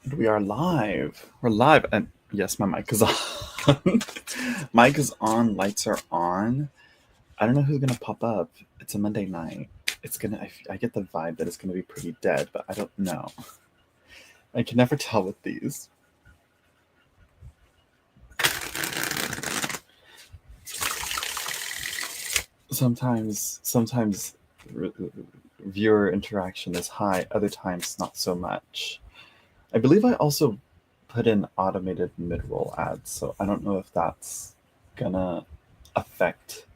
And we are live. We're live. And yes, my mic is on. Mic is on. Lights are on. I don't know who's going to pop up. It's a Monday night. It's going to, I get the vibe that it's going to be pretty dead, but I don't know. I can never tell with these. Sometimes viewer interaction is high, other times not so much. I believe I also put in automated mid-roll ads, so I don't know if that's gonna affect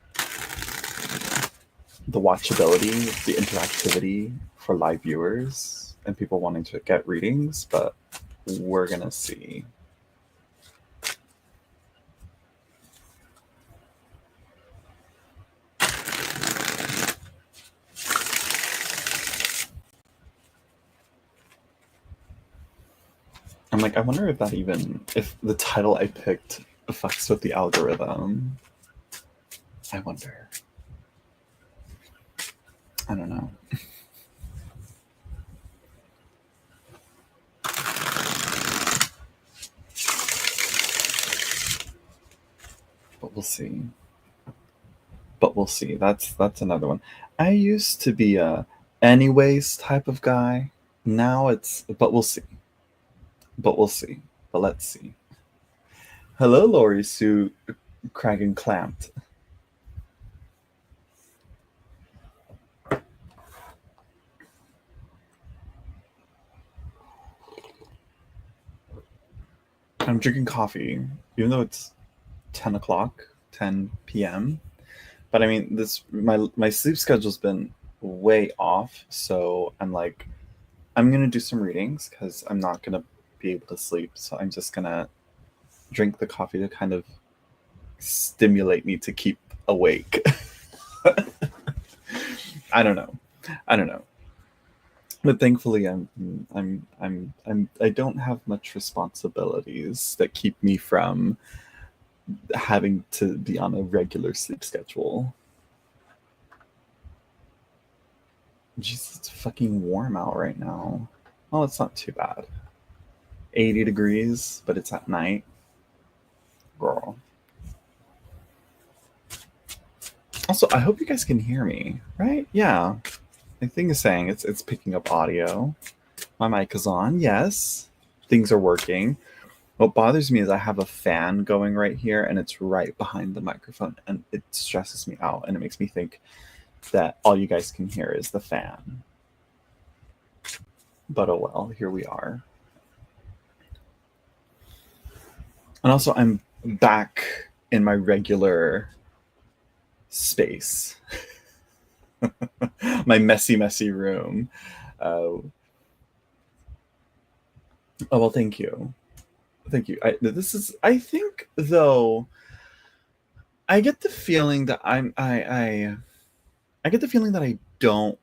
the watchability, the interactivity for live viewers and people wanting to get readings, but we're gonna see. I'm like, I wonder if if the title I picked fucks with the algorithm. I wonder. I don't know. But we'll see. That's another one. I used to be a anyways type of guy. Now it's but we'll see. But let's see. Hello, Lori Sue Kragan Clamped. I'm drinking coffee, even though it's 10 o'clock, 10 p.m. But I mean, my sleep schedule's been way off, so I'm like, I'm gonna do some readings because I'm not gonna be able to sleep. So I'm just gonna drink the coffee to kind of stimulate me to keep awake. I don't know. But thankfully, I don't have much responsibilities that keep me from having to be on a regular sleep schedule. Jesus, it's fucking warm out right now. Well, it's not too bad. 80 degrees, but it's at night. Girl. Also, I hope you guys can hear me, right? Yeah. My thing is saying it's picking up audio. My mic is on, yes. Things are working. What bothers me is I have a fan going right here and it's right behind the microphone and it stresses me out and it makes me think that all you guys can hear is the fan. But oh well, here we are. And also I'm back in my regular space. My messy room. Oh well, thank you. I think though I get the feeling that I get the feeling that I don't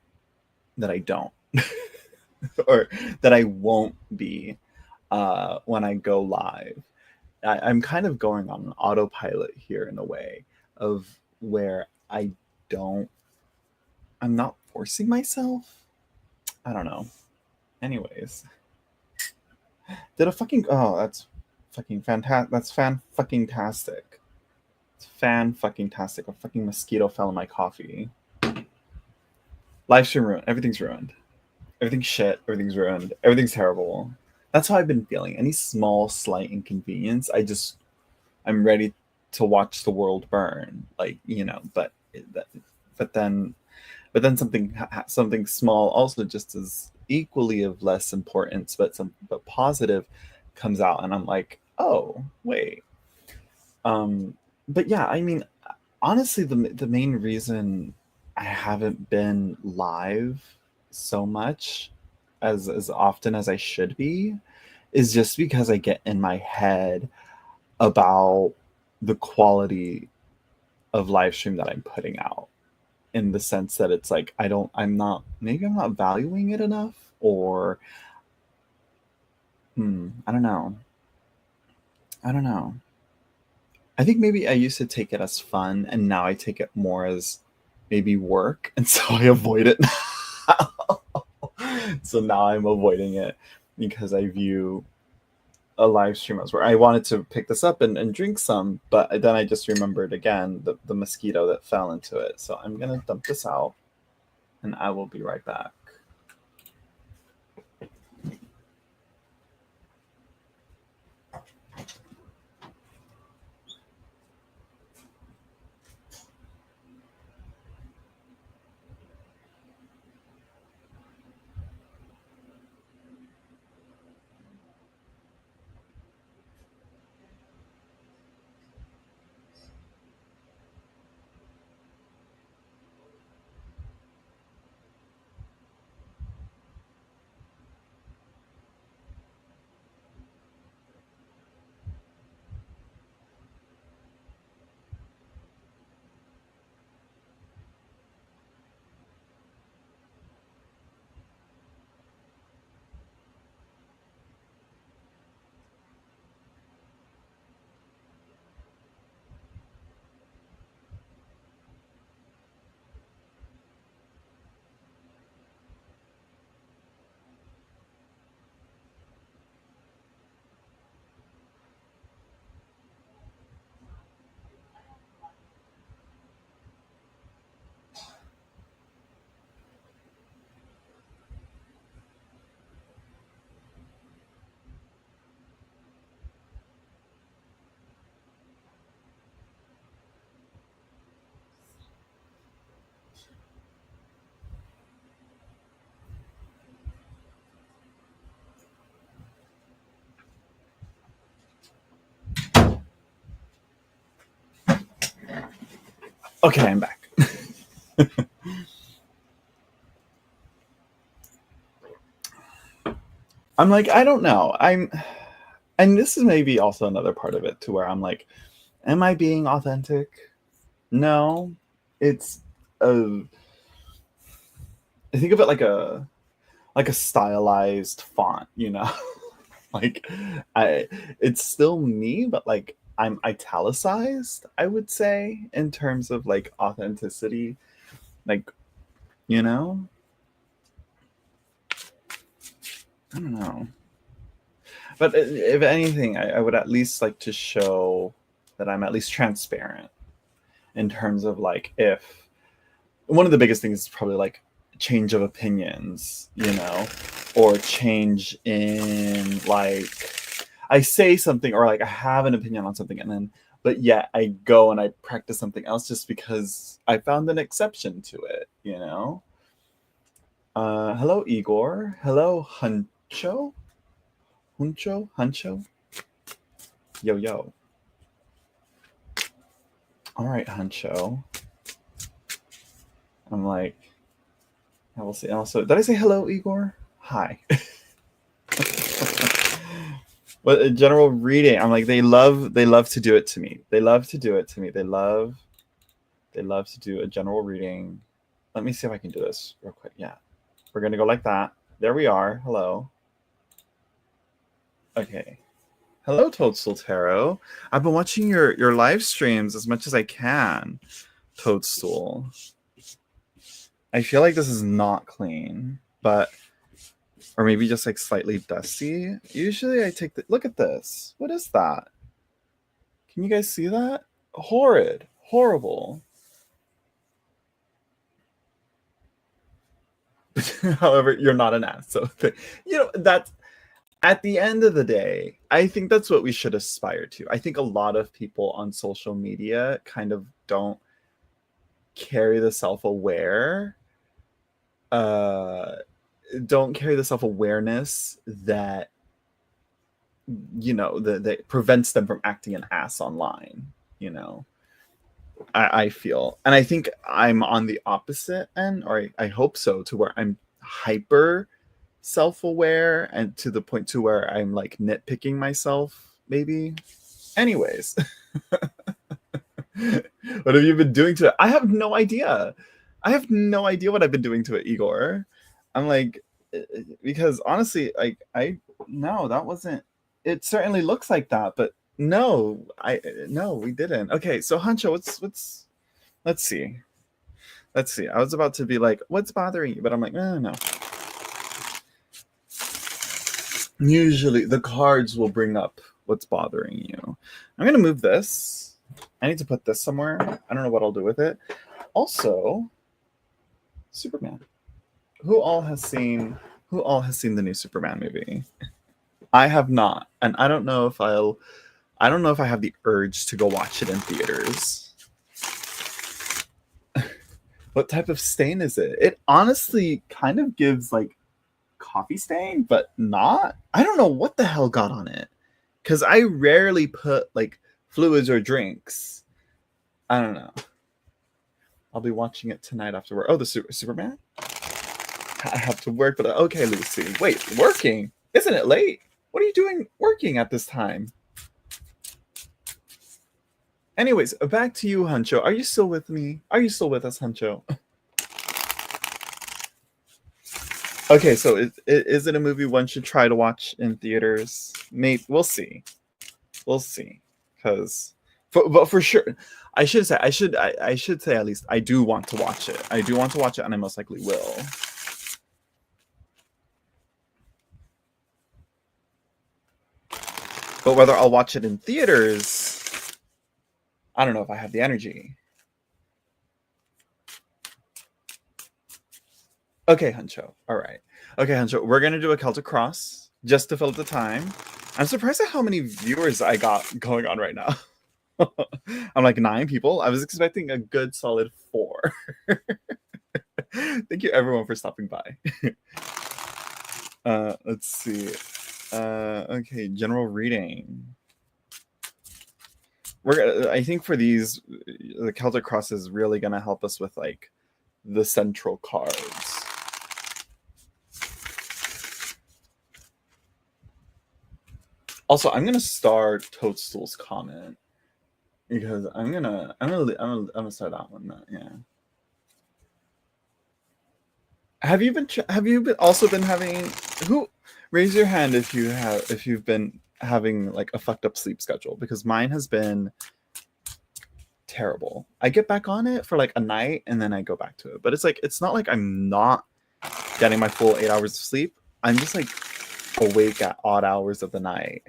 or that I won't be when I go live. I'm kind of going on an autopilot here in a way of where I'm not forcing myself. I don't know. Anyways, that's fucking fantastic. That's fucking tastic. It's fucking tastic. A fucking mosquito fell in my coffee. Live stream ruined. Everything's ruined. Everything's shit. Everything's ruined. Everything's terrible. That's how I've been feeling. Any small, slight inconvenience, I'm ready to watch the world burn. Like, you know, but then something small, also just as equally of less importance, but positive, comes out, and I'm like, oh wait. But yeah, I mean, honestly, the main reason I haven't been live so much as often as I should be is just because I get in my head about the quality of live stream that I'm putting out, in the sense that it's like I'm not valuing it enough, or I don't know. I think maybe I used to take it as fun and now I take it more as maybe work, and so I avoid it now. So now I'm avoiding it because I view a live stream I was where I wanted to pick this up and drink some, but then I just remembered again the mosquito that fell into it. So I'm gonna dump this out, and I will be right back. Okay, I'm back. I'm like, I don't know. And this is maybe also another part of it to where I'm like, am I being authentic? No. It's I think of it like a stylized font, you know? Like it's still me, but like I'm italicized, I would say, in terms of like authenticity. Like, you know? I don't know. But if anything, I would at least like to show that I'm at least transparent in terms of like if one of the biggest things is probably like change of opinions, you know, or change in like I say something or like I have an opinion on something and then but yet I go and I practice something else just because I found an exception to it, you know. Hello Igor. Hello Huncho. Huncho. Yo yo. All right, Huncho. I'm like, I will see. Also, did I say hello, Igor? Hi. But a general reading, I'm like, they love to do it to me. They love to do it to me. They love to do a general reading. Let me see if I can do this real quick. Yeah, we're gonna go like that. There we are. Hello. Okay. Hello, Toadstool Tarot. I've been watching your live streams as much as I can, Toadstool. I feel like this is not clean, but or maybe just like slightly dusty. Usually I take the look at this. What is that? Can you guys see that? Horrid. Horrible. However, you're not an ass. So you know, that's at the end of the day, I think that's what we should aspire to. I think a lot of people on social media kind of don't carry the self-aware don't carry the self-awareness that you know that prevents them from acting an ass online, you know. I feel, and I think I'm on the opposite end, or I hope so, to where I'm hyper self-aware and to the point to where I'm like nitpicking myself maybe. Anyways. What have you been doing to it? I have no idea. I have no idea what I've been doing to it, Igor. I'm like, because honestly, like no, that wasn't. It certainly looks like that, but no, no, we didn't. Okay, so Hancho, what's? Let's see. Let's see. I was about to be like, what's bothering you? But I'm like, no. Usually the cards will bring up what's bothering you. I'm going to move this. I need to put this somewhere. I don't know what I'll do with it. Also, Superman. Who all has seen the new Superman movie? I have not, and I don't know if I have the urge to go watch it in theaters. What type of stain is it? It honestly kind of gives like coffee stain, but not. I don't know what the hell got on it, because I rarely put like fluids or drinks. I don't know. I'll be watching it tonight after work. Oh, the Superman? I have to work, but okay, Lucy. Wait, working? Isn't it late? What are you doing working at this time? Anyways, back to you, Huncho. Are you still with me? Are you still with us, Huncho? Okay, so is it a movie one should try to watch in theaters? Maybe we'll see. We'll see. Because, but for sure, I should say at least I do want to watch it. I do want to watch it, and I most likely will. But whether I'll watch it in theaters, I don't know if I have the energy. Okay, Huncho. All right. Okay, Huncho. We're going to do a Celtic Cross just to fill up the time. I'm surprised at how many viewers I got going on right now. I'm like 9 people. I was expecting a good solid 4. Thank you, everyone, for stopping by. Let's see. Okay, general reading. I think for these, the Celtic Cross is really going to help us with like the central cards. Also, I'm gonna start Toadstool's comment because I'm gonna start that one. Yeah. Have you also been having who? Raise your hand if you've been having like a fucked up sleep schedule, because mine has been terrible. I get back on it for like a night and then I go back to it, but it's not like I'm not getting my full 8 hours of sleep. I'm just like awake at odd hours of the night.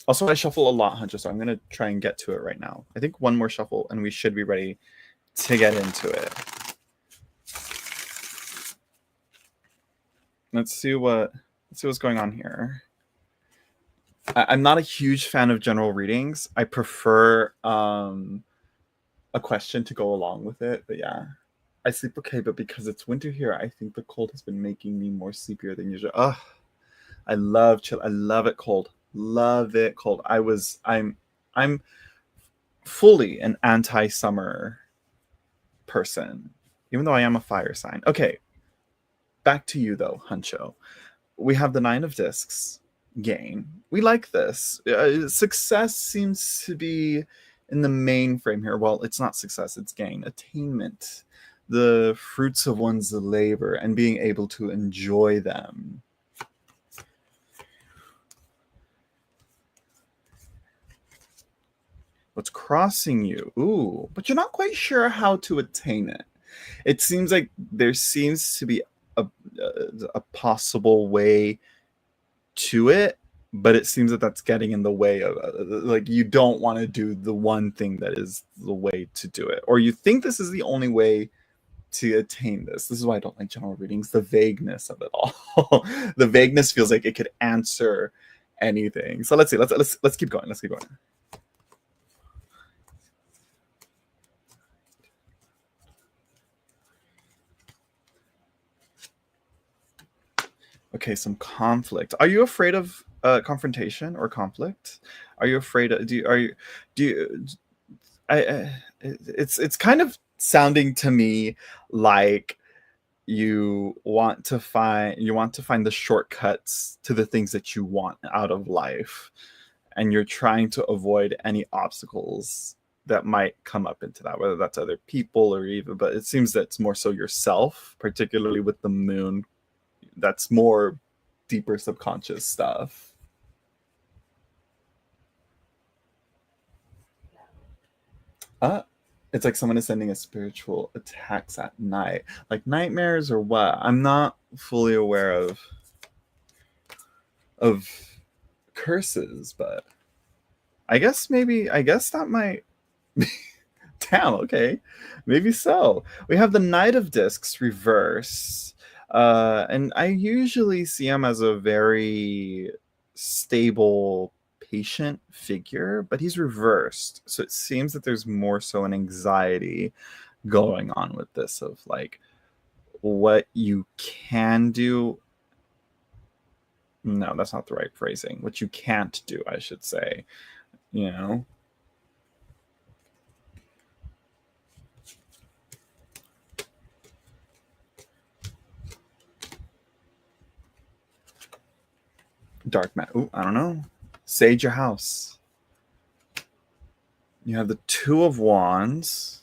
Also, I shuffle a lot, Hunter, so I'm going to try and get to it right now. I think one more shuffle, and we should be ready to get into it. Let's see what's going on here. I'm not a huge fan of general readings. I prefer a question to go along with it, but yeah. I sleep okay, but because it's winter here, I think the cold has been making me more sleepier than usual. Ugh. I love chill. I love it cold. Love it cold. I'm fully an anti-summer person, even though I am a fire sign. Okay, back to you though, Huncho. We have the 9 of discs. Gain. We like this. Success seems to be in the main frame here. Well, it's not success, it's gain. Attainment. The fruits of one's labor and being able to enjoy them. What's crossing you? Ooh, but you're not quite sure how to attain it. It seems like there seems to be a possible way to it, but it seems that that's getting in the way of like you don't want to do the one thing that is the way to do it, or you think this is the only way to attain this. This is why I don't like general readings, the vagueness of it all. The vagueness feels like it could answer anything. So let's see. Let's keep going. Let's keep going. Okay, some conflict. Are you afraid of confrontation or conflict? Are you afraid of it's kind of sounding to me like you want to find the shortcuts to the things that you want out of life, and you're trying to avoid any obstacles that might come up into that, whether that's other people or even, but it seems that it's more so yourself, particularly with the moon. That's more deeper subconscious stuff. It's like someone is sending us spiritual attacks at night, like nightmares or what? I'm not fully aware of. of curses, but I guess that might damn, okay. Maybe so. We have the Knight of Discs reverse. And I usually see him as a very stable, patient figure, but he's reversed. So it seems that there's more so an anxiety going on with this of like what you can do. No, that's not the right phrasing. What you can't do, I should say. You know? Dark Matter. Ooh, I don't know. Sage your house. You have the Two of Wands,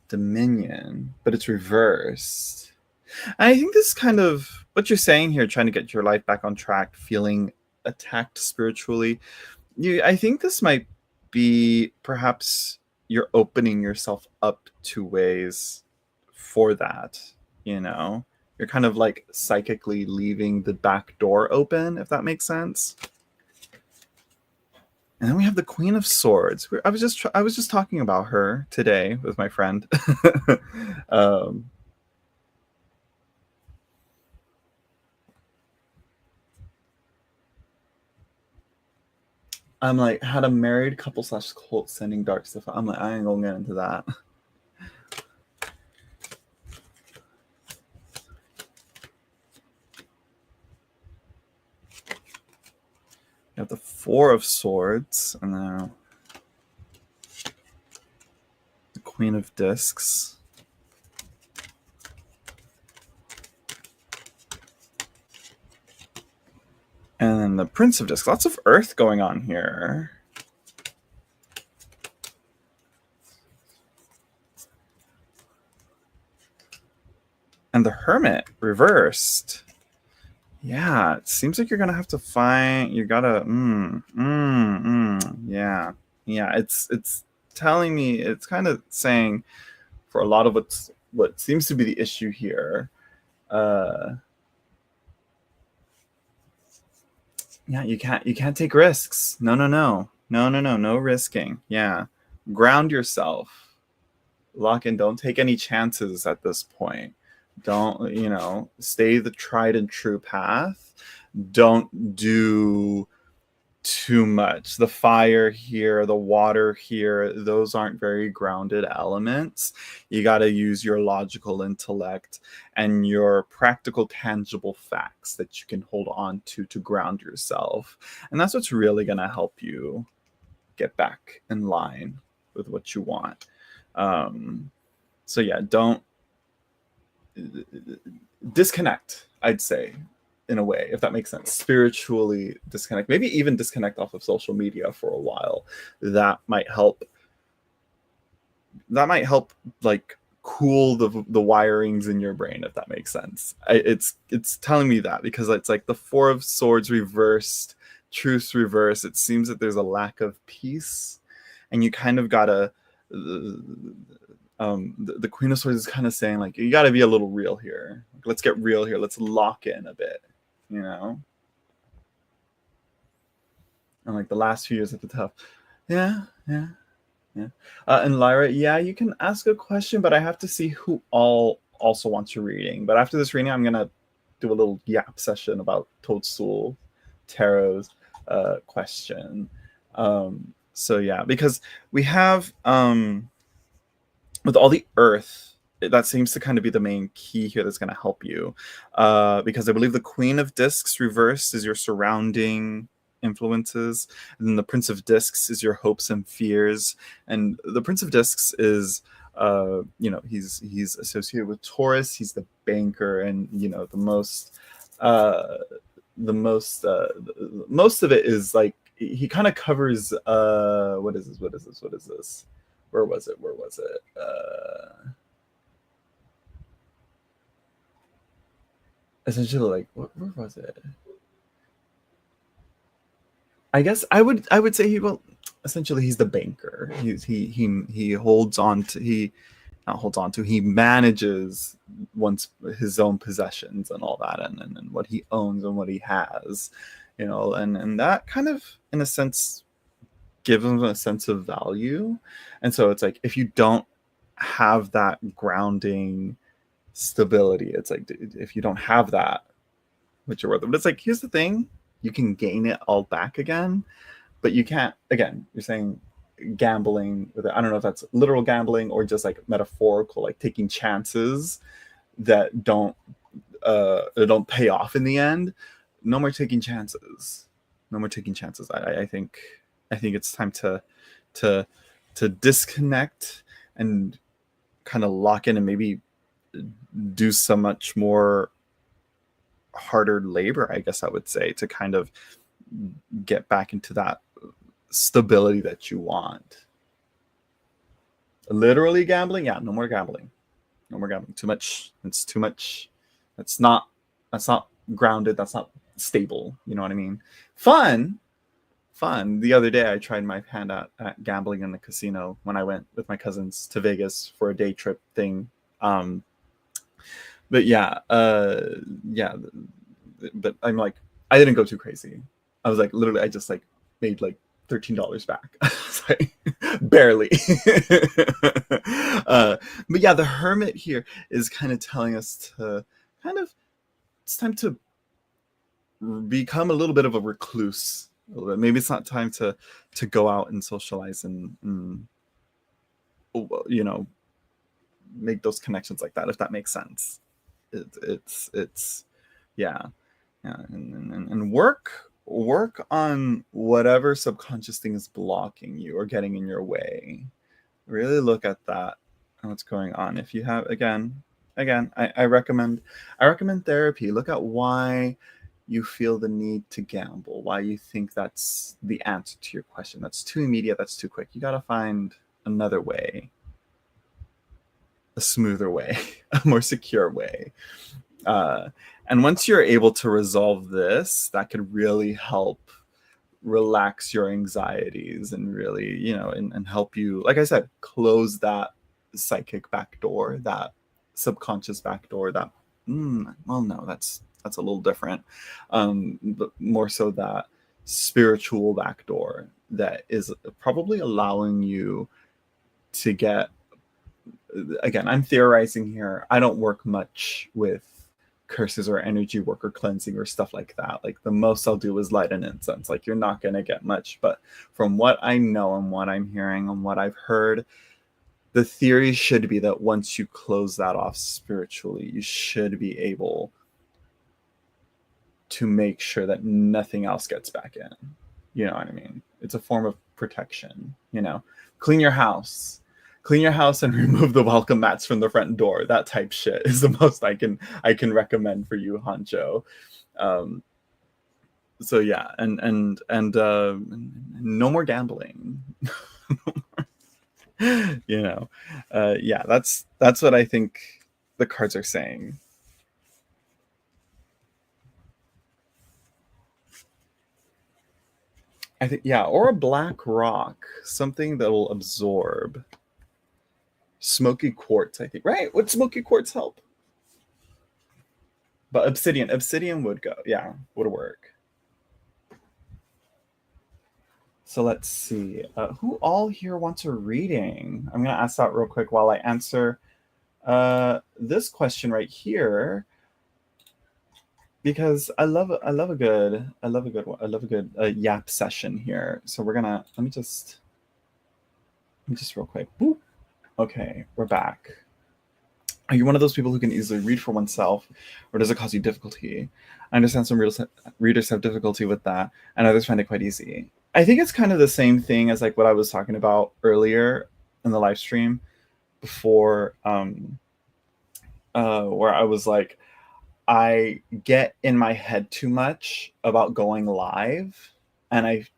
Dominion, but it's reversed. And I think this is kind of what you're saying here, trying to get your life back on track, feeling attacked spiritually. I think this might be perhaps you're opening yourself up to ways for that, you know? You're kind of like psychically leaving the back door open, if that makes sense. And then we have the Queen of Swords. I was just talking about her today with my friend. I'm like, had a married couple / cult sending dark stuff. I'm like, I ain't gonna get into that. You have the Four of Swords, and then the Queen of Discs. And then the Prince of Discs. Lots of Earth going on here. And the Hermit reversed. Yeah, it seems like you're gonna have to find. You gotta. Yeah, yeah. It's telling me. It's kind of saying, for a lot of what seems to be the issue here. Yeah, you can't take risks. No risking. Yeah, ground yourself. Lock in. Don't take any chances at this point. Don't stay the tried and true path. Don't do too much. The fire here, the water here, those aren't very grounded elements. You got to use your logical intellect and your practical, tangible facts that you can hold on to ground yourself. And that's what's really going to help you get back in line with what you want. So yeah, don't disconnect, I'd say, in a way, if that makes sense. Spiritually disconnect, maybe even disconnect off of social media for a while. That might help like cool the wirings in your brain, if that makes sense. It's telling me that because it's like the Four of Swords reversed, Truth reversed. It seems that there's a lack of peace, and you kind of gotta the Queen of Swords is kind of saying like, you got to be a little real here. Let's get real here. Let's lock in a bit, And like the last few years have been tough. Yeah. And Lyra, yeah, you can ask a question, but I have to see who all also wants your reading. But after this reading, I'm gonna do a little yap session about Toadstool Tarot's question. So yeah, because we have with all the Earth, that seems to kind of be the main key here that's going to help you. Because I believe the Queen of Discs reversed is your surrounding influences. And then the Prince of Discs is your hopes and fears. And the Prince of Discs is, he's associated with Taurus. He's the banker and, most of it is like, he kind of covers, what is this? Where was it? Essentially, like, where was it? I guess I would say essentially he's the banker. He holds on to he manages his own possessions and all that, and what he owns and what he has. and that kind of, in a sense, gives them a sense of value. And so it's like, if you don't have that grounding stability, it's like, if you don't have that, which you're worth it. But it's like, here's the thing, you can gain it all back again, but you can't. Again, you're saying gambling with it. I don't know if that's literal gambling or just like metaphorical, like taking chances that don't pay off in the end. No more taking chances. No more taking chances. I think it's time to disconnect and kind of lock in, and maybe do so much more harder labor, I guess I would say, to kind of get back into that stability that you want. Literally gambling, yeah, no more gambling. No more gambling. Too much. It's too much. That's not grounded. That's not stable. You know what I mean? Fun. The other day I tried my hand at gambling in the casino when I went with my cousins to Vegas for a day trip thing. But yeah, but I'm like, I didn't go too crazy. I was like, literally, I just like made like $13 back. Like, barely. But yeah, the hermit here is kind of telling us to kind of, it's time to become a little bit of a recluse. A little bit. Maybe it's not time to go out and socialize and make those connections like that, if that makes sense. It's yeah, and work on whatever subconscious thing is blocking you or getting in your way. Really look at that and what's going on. If you have, again, I recommend therapy. Look at why you feel the need to gamble, why you think that's the answer to your question. That's too immediate, that's too quick. You got to find another way, a smoother way, a more secure way. And once you're able to resolve this, that could really help relax your anxieties and really, and help you, like I said, close that psychic back door, that subconscious back door, that, well, no, that's a little different. But more so that spiritual back door that is probably allowing you to get, again, I'm theorizing here. I don't work much with curses or energy work or cleansing or stuff like that. Like, the most I'll do is light an incense. Like, you're not going to get much. But from what I know and what I'm hearing and what I've heard, the theory should be that once you close that off spiritually, you should be able to make sure that nothing else gets back in. You know what I mean? It's a form of protection. Clean your house and remove the welcome mats from the front door. That type shit is the most I can recommend for you, Hancho. So yeah, and no more gambling. Yeah, that's what I think the cards are saying. I think, yeah, or a black rock, something that will absorb. Smoky quartz, I think. Right? Would smoky quartz help? But obsidian would go. Yeah, would work. So let's see. Who all here wants a reading? I'm going to ask that real quick while I answer this question right here, because I love a good yap session here. So we're gonna let me just real quick. Boop. Okay, we're back. Are you one of those people who can easily read for oneself, or does it cause you difficulty? I understand some readers have difficulty with that, and others find it quite easy. I think it's kind of the same thing as like what I was talking about earlier in the live stream before, where I was like, I get in my head too much about going live, and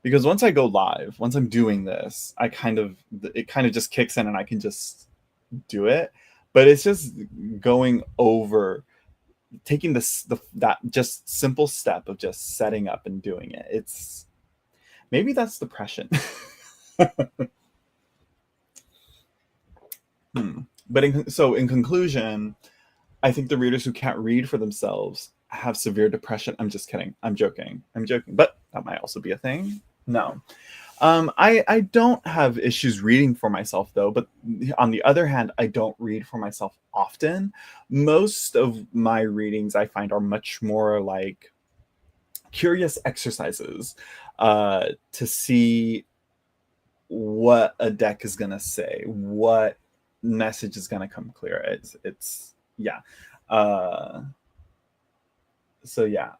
because once I go live, once I'm doing this, it kind of just kicks in and I can just do it. But it's just going over, taking that just simple step of just setting up and doing it. It's maybe that's depression. But in conclusion, I think the readers who can't read for themselves have severe depression. I'm just kidding. I'm joking. But that might also be a thing. No. I don't have issues reading for myself though, but on the other hand, I don't read for myself often. Most of my readings I find are much more like curious exercises to see what a deck is gonna say, what message is gonna come clear. It's yeah. So yeah,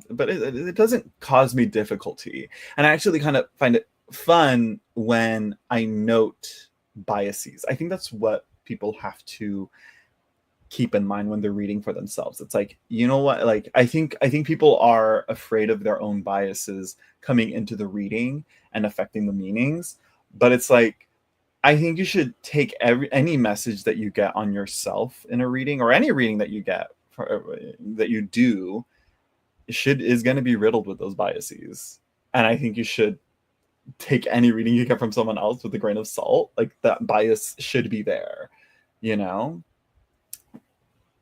but it doesn't cause me difficulty, and I actually kind of find it fun when I note biases. I think that's what people have to keep in mind when they're reading for themselves. It's like, you know what, like I think people are afraid of their own biases coming into the reading and affecting the meanings, but it's like, I think you should take any message that you get on yourself in a reading, or any reading that you get that you do is going to be riddled with those biases. And I think you should take any reading you get from someone else with a grain of salt. Like, that bias should be there, you know?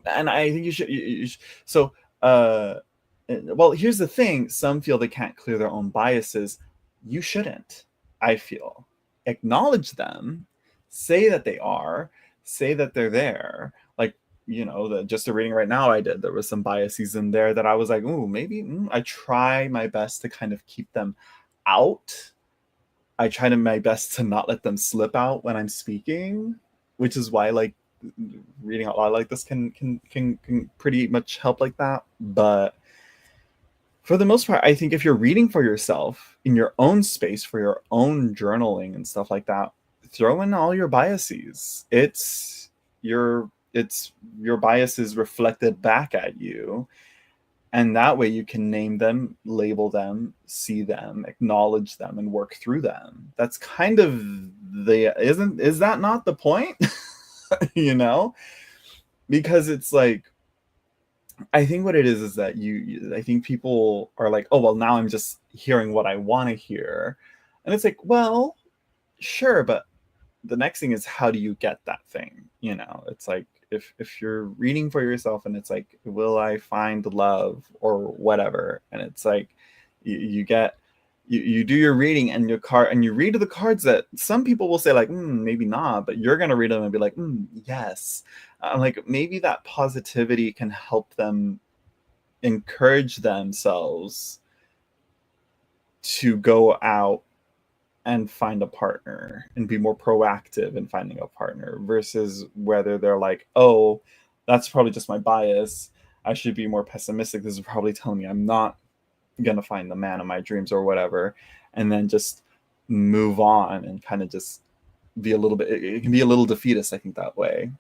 And I think you should so well, here's the thing. Some feel they can't clear their own biases. You shouldn't, I feel. Acknowledge them, say that they are, say that they're there. Like, you know, just the reading right now I did, there was some biases in there that I was like, ooh, maybe I try my best to kind of keep them out. I try my best to not let them slip out when I'm speaking, which is why, like, reading out loud like this can pretty much help like that. But for the most part, I think if you're reading for yourself in your own space for your own journaling and stuff like that, throw in all your biases. It's your biases reflected back at you, and that way you can name them, label them, see them, acknowledge them, and work through them. That's kind of is that not the point? You know, because it's like, I think what it is that I think people are like, oh, well, now I'm just hearing what I want to hear. And it's like, well, sure, but the next thing is, how do you get that thing? You know, it's like, if you're reading for yourself and it's like, will I find love or whatever? And it's like, you do your reading and you read the cards that some people will say like, maybe not, but you're gonna read them and be like, yes. Like, maybe that positivity can help them encourage themselves to go out and find a partner and be more proactive in finding a partner, versus whether they're like, oh, that's probably just my bias, I should be more pessimistic, this is probably telling me I'm not gonna find the man of my dreams or whatever, and then just move on and kind of just be a little bit, it can be a little defeatist, I think, that way.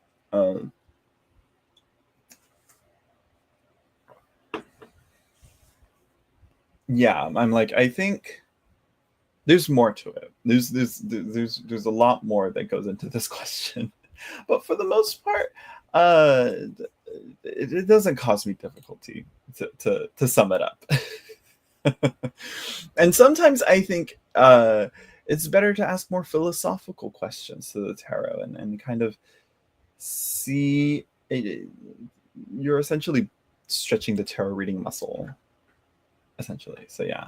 Yeah, I'm like, I think there's more to it. There's a lot more that goes into this question, but for the most part, it doesn't cause me difficulty to sum it up. And sometimes I think it's better to ask more philosophical questions to the tarot and kind of see it. You're essentially stretching the tarot reading muscle, essentially. So yeah.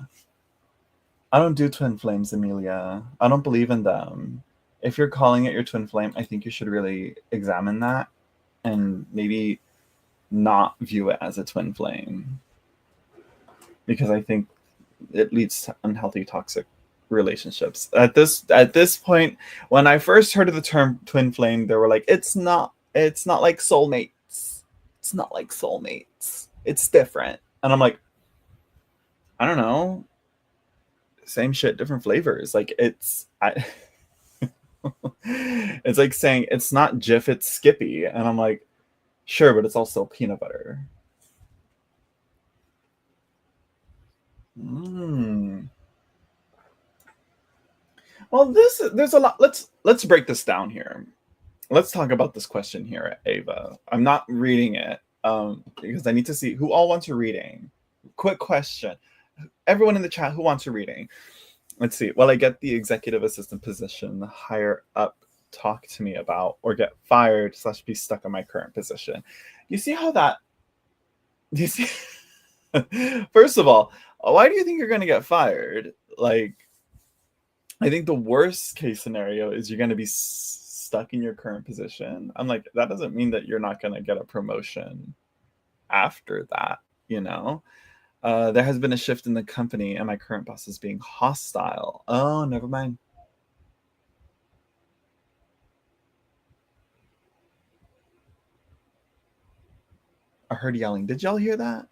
I don't do twin flames, Amelia. I don't believe in them. If you're calling it your twin flame, I think you should really examine that and maybe not view it as a twin flame, because I think it leads to unhealthy, toxic relationships. At this point, when I first heard of the term twin flame, they were like, it's not like soulmates. It's not like soulmates. It's different. And I'm like, I don't know. Same shit, different flavors. Like, it's like saying it's not Jif, it's Skippy. And I'm like, sure, but it's also peanut butter. Well, there's a lot. Let's break this down here. Let's talk about this question here, Ava. I'm not reading it because I need to see who all wants a reading. Quick question. Everyone in the chat, who wants a reading? Let's see. Well, I get the executive assistant position higher up talk to me about or get fired / be stuck in my current position. You see how that, you see, first of all, why do you think you're going to get fired? Like, I think the worst case scenario is you're going to be stuck in your current position. I'm like, that doesn't mean that you're not going to get a promotion after that, you know? There has been a shift in the company and my current boss is being hostile. Oh, never mind. I heard yelling. Did y'all hear that?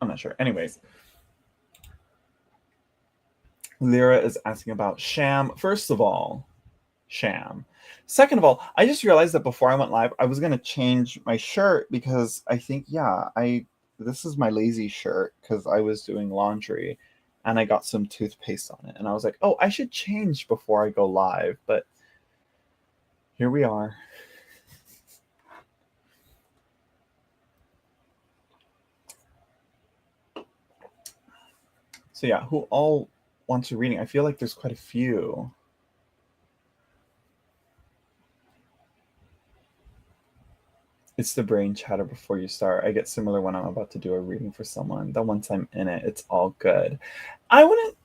I'm not sure. Anyways. Lyra is asking about Sham. First of all, Sham. Second of all, I just realized that before I went live, I was gonna change my shirt because I think, yeah, this is my lazy shirt because I was doing laundry and I got some toothpaste on it. And I was like, oh, I should change before I go live. But here we are. So yeah, who all wants a reading? I feel like there's quite a few. It's the brain chatter before you start. I get similar when I'm about to do a reading for someone. Then once I'm in it, it's all good. I wouldn't,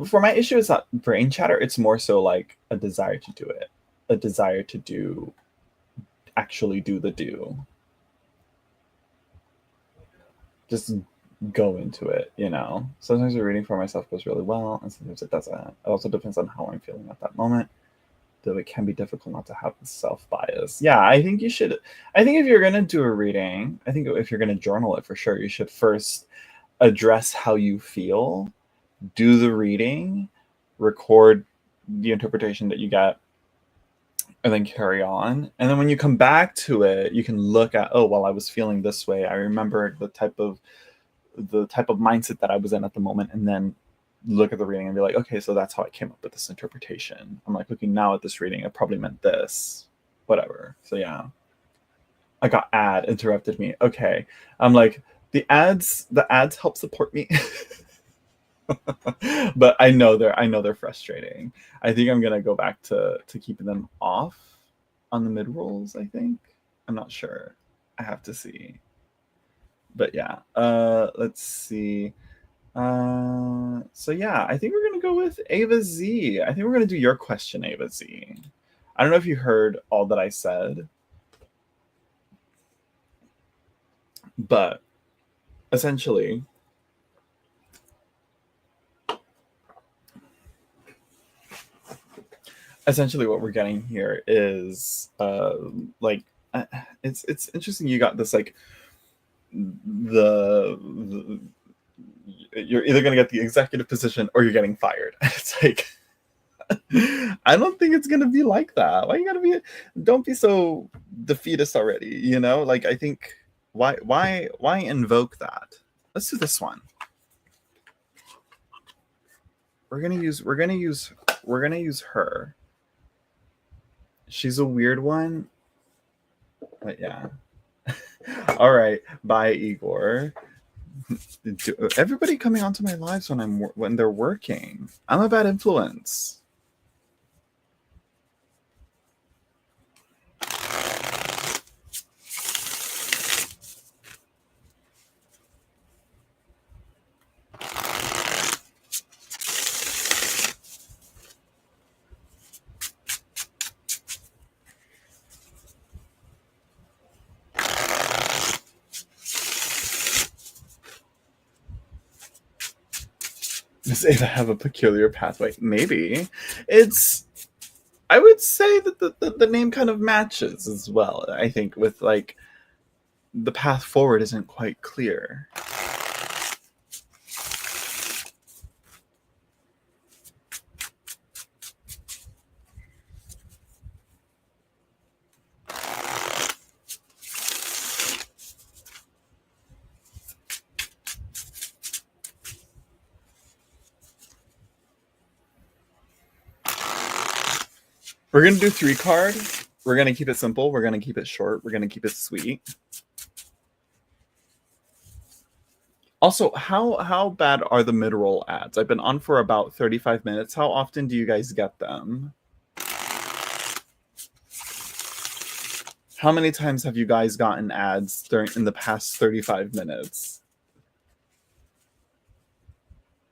for my issue, it's not brain chatter. It's more so like a desire to do it. A desire to actually do the do. Just go into it, you know? Sometimes the reading for myself goes really well, and sometimes it doesn't. It also depends on how I'm feeling at that moment. Though it can be difficult not to have the self-bias. Yeah, I think you should. I think if you're going to do a reading, I think if you're going to journal it for sure, you should first address how you feel, do the reading, record the interpretation that you get, and then carry on. And then when you come back to it, you can look at, oh, well, I was feeling this way. I remember the type of mindset that I was in at the moment, and then look at the reading and be like, okay, so that's how I came up with this interpretation. I'm like, looking now at this reading, it probably meant this, whatever. So yeah, I got interrupted me. Okay, I'm like, the ads help support me. But I know they're frustrating. I think I'm gonna go back to keeping them off on the mid rolls. I think, I'm not sure. I have to see. But yeah, let's see. So yeah, I think we're gonna go with Ava Z. I think we're gonna do your question, Ava Z. I don't know if you heard all that I said, but essentially, what we're getting here is it's interesting. You got this like the you're either going to get the executive position or you're getting fired. It's like, I don't think it's going to be like that. Why you got to be, don't be so defeatist already, you know? Like, I think, why invoke that? Let's do this one. We're going to use her. She's a weird one, but yeah. All right. Bye, Igor. Everybody coming onto my lives when they're working. I'm a bad influence. Does Ava have a peculiar pathway? Maybe. I would say that the name kind of matches as well. I think with like the path forward isn't quite clear. We're going to do 3 card. We're going to keep it simple. We're going to keep it short. We're going to keep it sweet. Also, how bad are the mid-roll ads? I've been on for about 35 minutes. How often do you guys get them? How many times have you guys gotten ads in the past 35 minutes?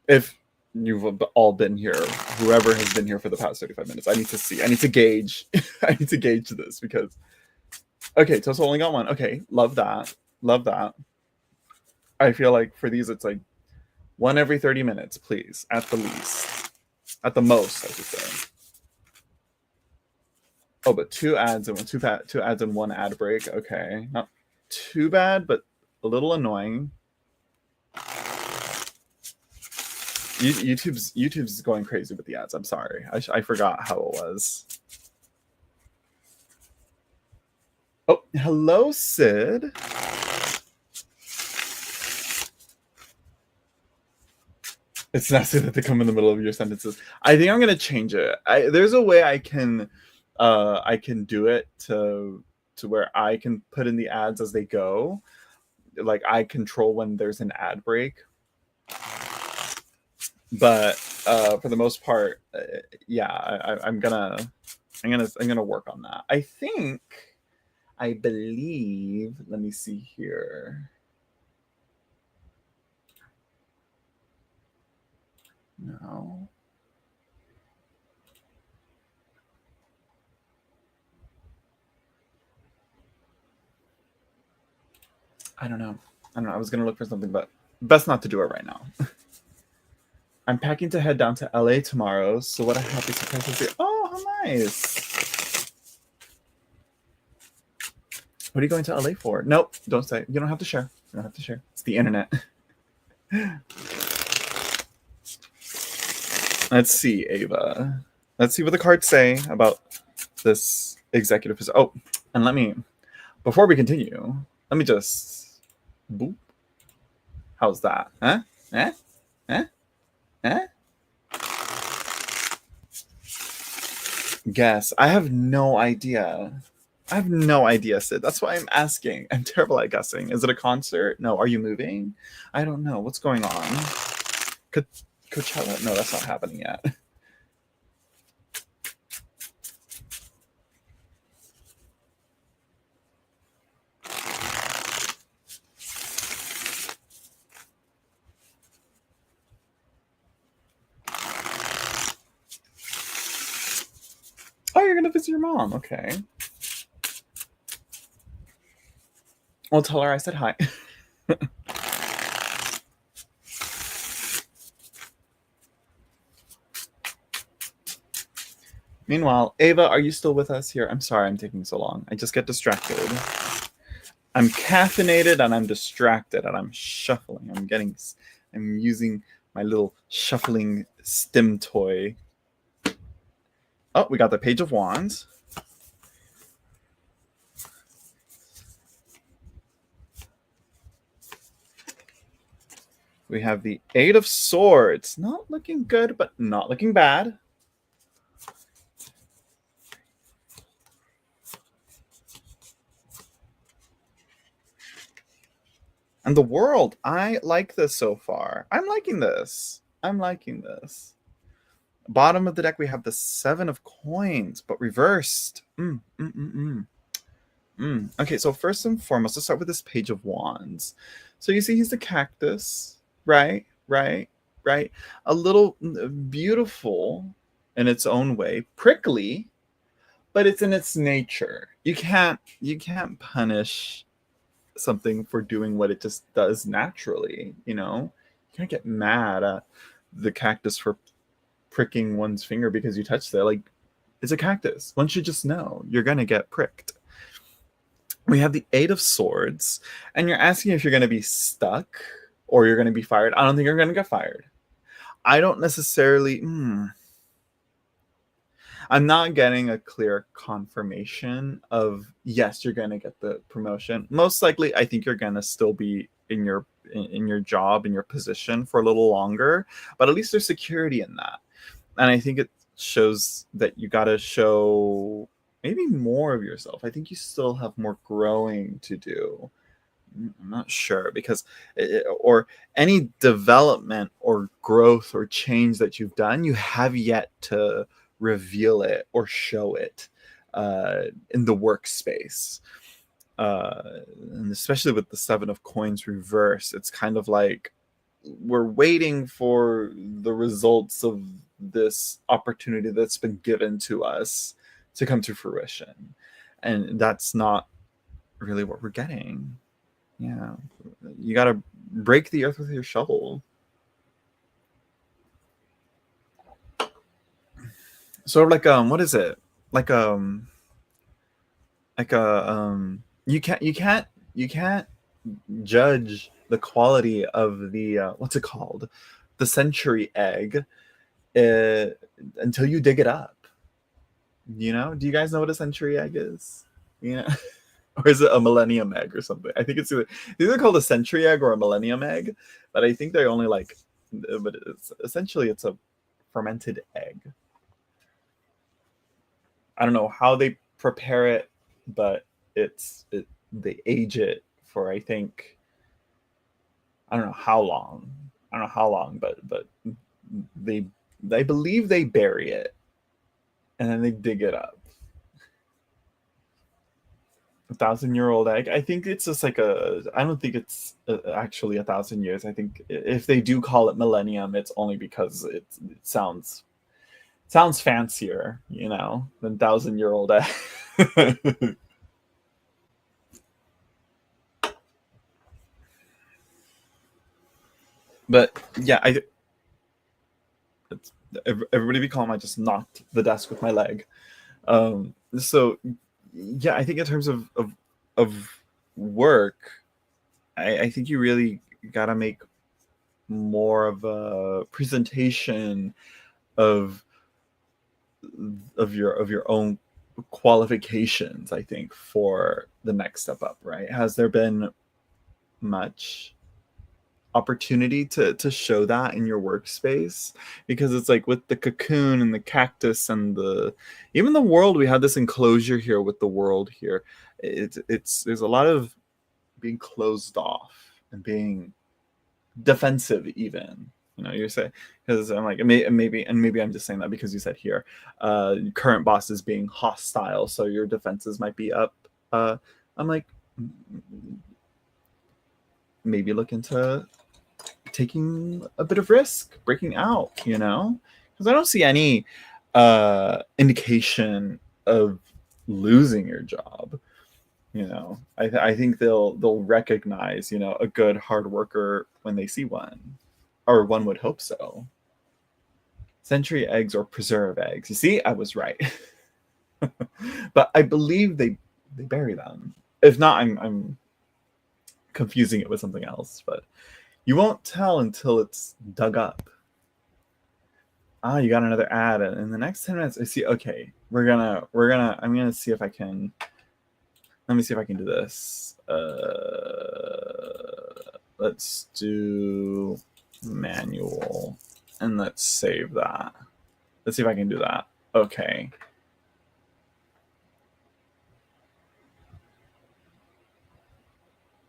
If you've all been here, whoever has been here for the past 35 minutes, I need to see. I need to gauge. I need to gauge this because. Okay, Toast only got one. Okay, love that. Love that. I feel like for these, it's like one every 30 minutes, please, at the least. At the most, I should say. Oh, but two ads and one ad break. Okay, not too bad, but a little annoying. YouTube's going crazy with the ads. I'm sorry. I forgot how it was. Oh, hello, Sid. It's nasty that they come in the middle of your sentences. I think I'm gonna change it. There's a way I can do it to where I can put in the ads as they go. Like I control when there's an ad break. But for the most part, yeah, I'm gonna work on that. I believe. Let me see here. No. I don't know. I was gonna look for something, but best not to do it right now. I'm packing to head down to LA tomorrow, so what a happy surprise to see. Oh, how nice. What are you going to LA for? Nope, don't say. You don't have to share. You don't have to share. It's the internet. Let's see, Ava. Let's see what the cards say about this executive. Oh, and before we continue, let me just boop. How's that? Huh? Eh? Eh? Eh? Guess. I have no idea. I have no idea, Sid. That's why I'm asking. I'm terrible at guessing. Is it a concert? No. Are you moving? I don't know. What's going on? Coachella? No, that's not happening yet. Oh, you're gonna visit your mom. Okay. Well, tell her I said hi. Meanwhile, Ava, are you still with us here? I'm sorry I'm taking so long. I just get distracted. I'm caffeinated and I'm distracted and I'm shuffling. I'm using my little shuffling stim toy. Oh, we got the Page of Wands. We have the Eight of Swords. Not looking good, but not looking bad. And the World. I like this so far. I'm liking this. Bottom of the deck, we have the Seven of Coins, but reversed. Okay, so first and foremost, let's start with this Page of Wands. So you see he's the cactus, right? A little beautiful in its own way, prickly, but it's in its nature. You can't punish something for doing what it just does naturally, you know? You can't get mad at the cactus for pricking one's finger because you touched it. Like, it's a cactus. One should just know you're gonna get pricked. We have the Eight of Swords, and you're asking if you're gonna be stuck or you're gonna be fired. I don't think you're gonna get fired. I don't necessarily. I'm not getting a clear confirmation of yes, you're gonna get the promotion. Most likely, I think you're gonna still be in your job, in your position for a little longer, but at least there's security in that. And I think it shows that you got to show maybe more of yourself. I think you still have more growing to do I'm not sure, because or any development or growth or change that you've done, you have yet to reveal it or show it in the workspace. And especially with the Seven of Coins reverse, it's kind of like we're waiting for the results of this opportunity that's been given to us to come to fruition, and that's not really what we're getting. Yeah, you gotta break the earth with your shovel. Sort of like what is it? Like like a you can't judge the quality of the what's it called, the century egg, uh, until you dig it up. You know? Do you guys know what a century egg is? You know? Or is it a millennium egg or something? I think it's either called a century egg or a millennium egg, but I think they're only like, but it's essentially it's a fermented egg. I don't know how they prepare it, but they age it for, I think, I don't know how long. I don't know how long, but they I believe they bury it and then they dig it up. 1,000-year-old egg. I think it's just like a. I don't think it's actually 1,000 years. I think if they do call it millennium, it's only because it sounds fancier, you know, than 1,000-year-old egg. But yeah, everybody be calm. I just knocked the desk with my leg. So yeah, I think in terms of work, I think you really gotta make more of a presentation of your own qualifications, I think, for the next step up, right? Has there been much opportunity to show that in your workspace? Because it's like with the cocoon and the cactus and the even the world, we had this enclosure here with the world here. It's there's a lot of being closed off and being defensive, even, you know, you're saying, because I'm like, maybe I'm just saying that because you said here current boss is being hostile, so your defenses might be up. I'm like, maybe look into taking a bit of risk, breaking out, you know, because I don't see any indication of losing your job. You know, I think they'll recognize, you know, a good hard worker when they see one, or one would hope so. Century eggs or preserve eggs. You see, I was right. But I believe they bury them. If not, I'm confusing it with something else. But you won't tell until it's dug up. Ah, you got another ad in the next 10 minutes. I see. Okay, I'm gonna see if I can. Let me see if I can do this. Let's do manual and let's save that. Let's see if I can do that. Okay.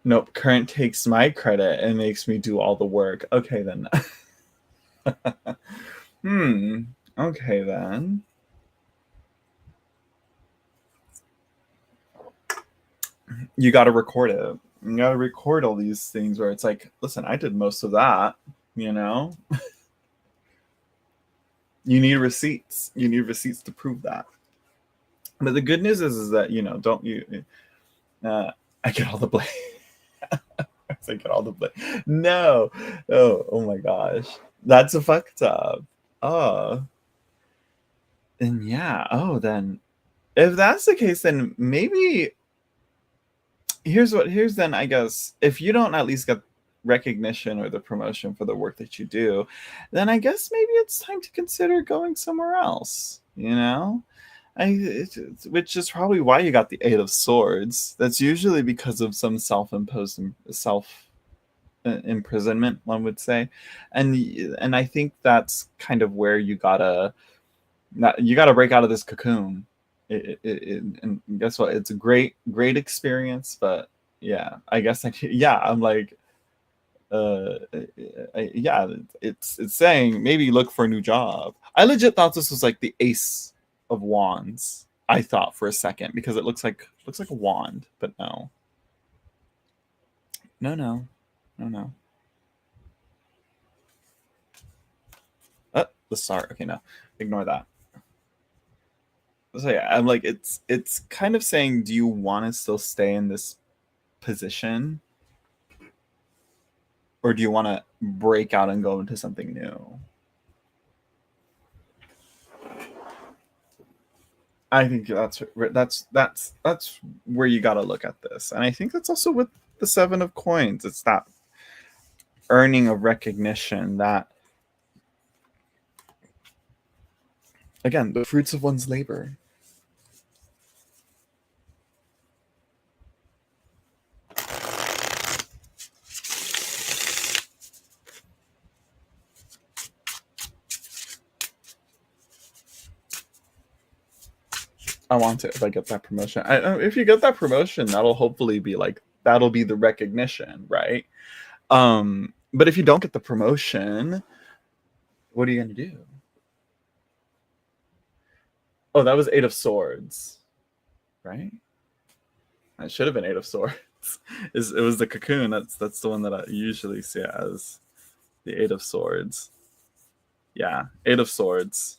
Nope, current takes my credit and makes me do all the work. Okay, then. Okay, then. You got to record it. You got to record all these things where it's like, listen, I did most of that, you know? You need receipts. You need receipts to prove that. But the good news is that, you know, don't you... I get all the blame. I get all the blame. No. Oh my gosh. That's a fucked up. Oh. And yeah. Oh, then if that's the case, then maybe here's then, I guess, if you don't at least get recognition or the promotion for the work that you do, then I guess maybe it's time to consider going somewhere else, you know? Which is probably why you got the Eight of Swords. That's usually because of some self-imposed imprisonment, one would say, and I think that's kind of where you gotta break out of this cocoon. And guess what? It's a great experience, but Yeah, I guess yeah, I'm like, yeah, it's saying maybe look for a new job. I legit thought this was like the Ace of Wands. I thought for a second because it looks like a wand, but no, no, no, no, no. The star. Okay, no, ignore that. So yeah, I'm like, it's kind of saying, do you want to still stay in this position, or do you want to break out and go into something new? I think that's where you got to look at this, and I think that's also with the Seven of Coins. It's that earning of recognition, that again, the fruits of one's labor. I want it if I get that promotion. If you get that promotion, that'll hopefully be like, that'll be the recognition, right? But if you don't get the promotion, what are you gonna do? Oh, that was Eight of Swords, right? It should have been Eight of Swords. It was the cocoon. That's the one that I usually see as the Eight of Swords. Yeah, Eight of Swords.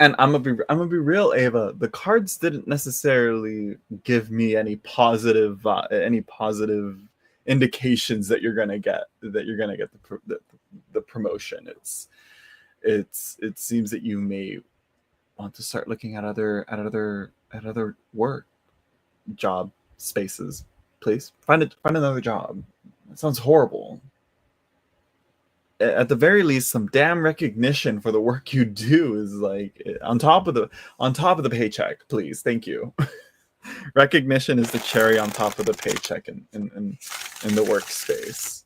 And I'm gonna be real, Ava. The cards didn't necessarily give me any positive indications that you're gonna get the promotion. It seems that you may want to start looking at other work job spaces. Please find another job. It sounds horrible. At the very least, some damn recognition for the work you do is like on top of the paycheck. Please, thank you. Recognition is the cherry on top of the paycheck in the workspace.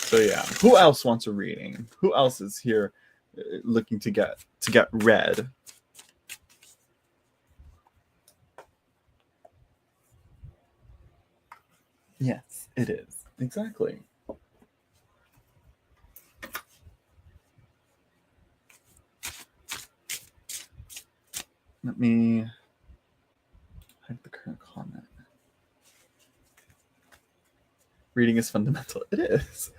So yeah, who else wants a reading? Who else is here looking to get read? Yes, it is. Exactly. Let me hide the current comment. Reading is fundamental. It is.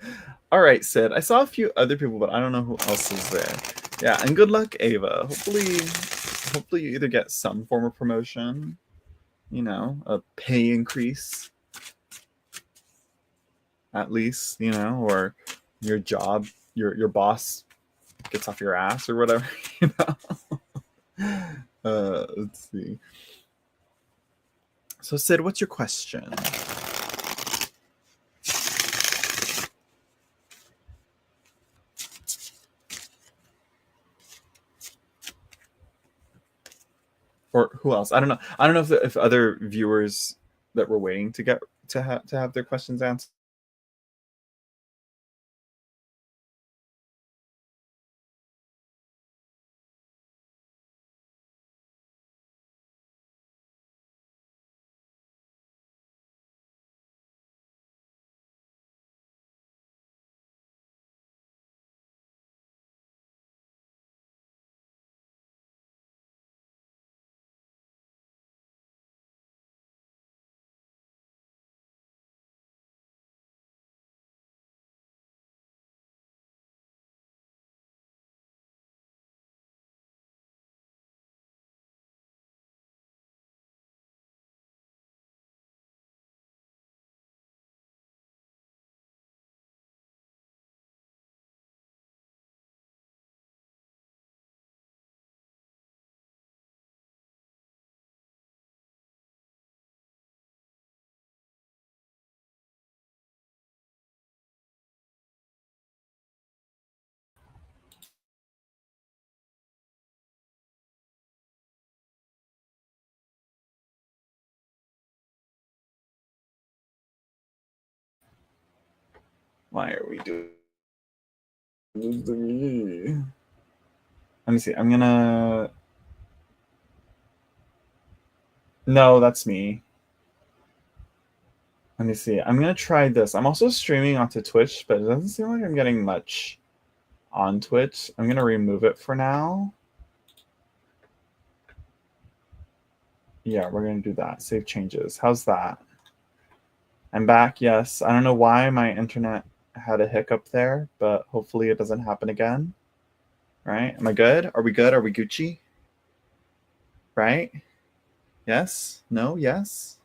All right, Sid. I saw a few other people, but I don't know who else is there. Yeah, and good luck, Ava. Hopefully you either get some form of promotion, a pay increase, at least, or your job, your boss gets off your ass or whatever, you know. Let's see. So, Sid, what's your question? Or who else? I don't know. I don't know if other viewers that were waiting to get to have their questions answered Why are we doing this to me? Let me see. I'm gonna. No, that's me. Let me see. I'm gonna try this. I'm also streaming onto Twitch, but it doesn't seem like I'm getting much on Twitch. I'm gonna remove it for now. Yeah, we're gonna do that. Save changes. How's that? I'm back. Yes. I don't know why my internet had a hiccup there, but hopefully it doesn't happen again. Right? Am I good? Are we good? Are we Gucci? Right? Yes? No? Yes?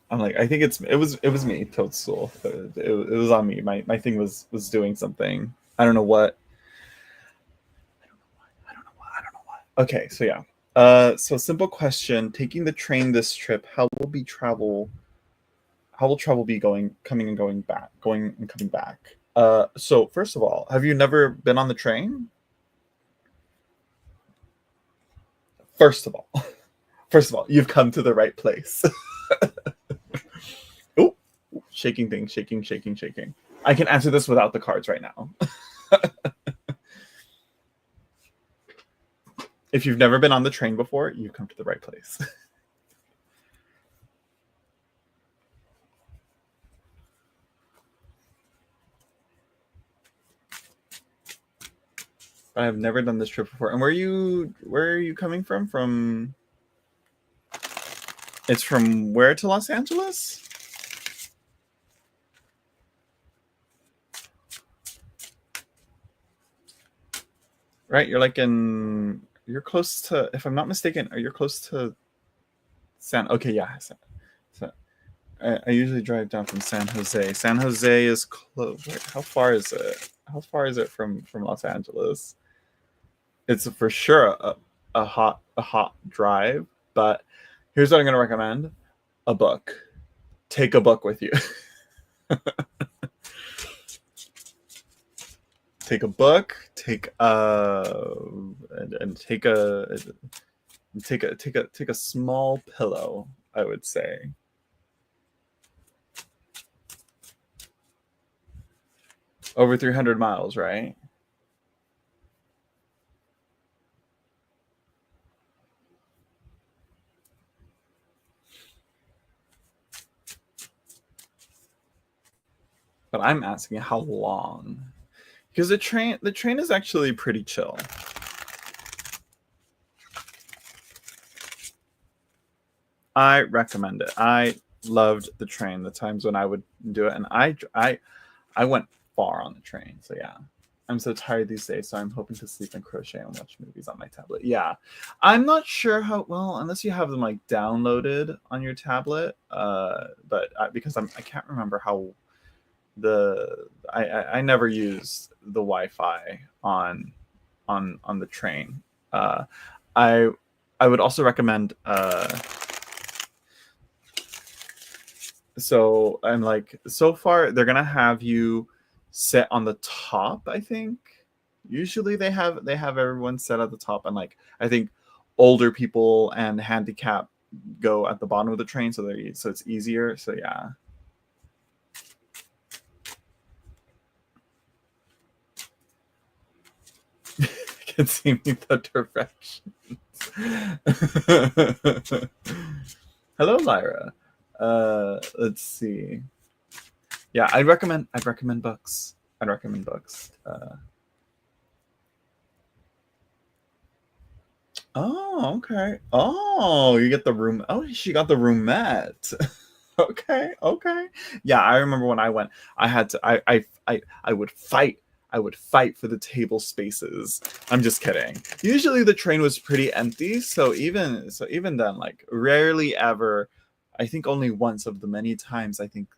I'm like, I think it was me, Toadstool. It was on me. My thing was doing something. I don't know what. I don't know why. I don't know why. Okay, so yeah. So simple question: taking the train this trip, how will be travel? How will travel be coming and going back, going and coming back? So first of all, have you never been on the train? First of all, first of all, you've come to the right place. Oh, shaking things, shaking, shaking, shaking. I can answer this without the cards right now. If you've never been on the train before, you've come to the right place. I have never done this trip before. And where are you coming from? It's from where to Los Angeles? Right? You're close to, if I'm not mistaken, you're close to okay, yeah. I usually drive down from San Jose. San Jose is close. How far is it? How far is it from Los Angeles? It's for sure a hot drive, but here's what I'm going to recommend: a book. Take a book with you. Take a book. Take and take a small pillow, I would say. Over 300 miles, right? But I'm asking how long. Because the train is actually pretty chill. I recommend it. I loved the train, the times when I would do it, and I went far on the train. So yeah. I'm so tired these days, so I'm hoping to sleep and crochet and watch movies on my tablet. Yeah. I'm not sure how well, unless you have them like downloaded on your tablet. But because I can't remember how I never used the Wi-Fi on the train. I would also recommend. So I'm like, so far they're gonna have you sit on the top. I think usually they have everyone set at the top, and like I think older people and handicap go at the bottom of the train, so it's easier. So yeah. Can see me the directions. Hello, Lyra. Let's see. Yeah, I'd recommend books. I'd recommend books. Oh, okay. Oh, you get the room. Oh, she got the roomette. Okay, okay. Yeah, I remember when I went, I had to. I would fight. I would fight for the table spaces. I'm just kidding. Usually the train was pretty empty, so even then, like rarely ever. I think only once of the many times. I think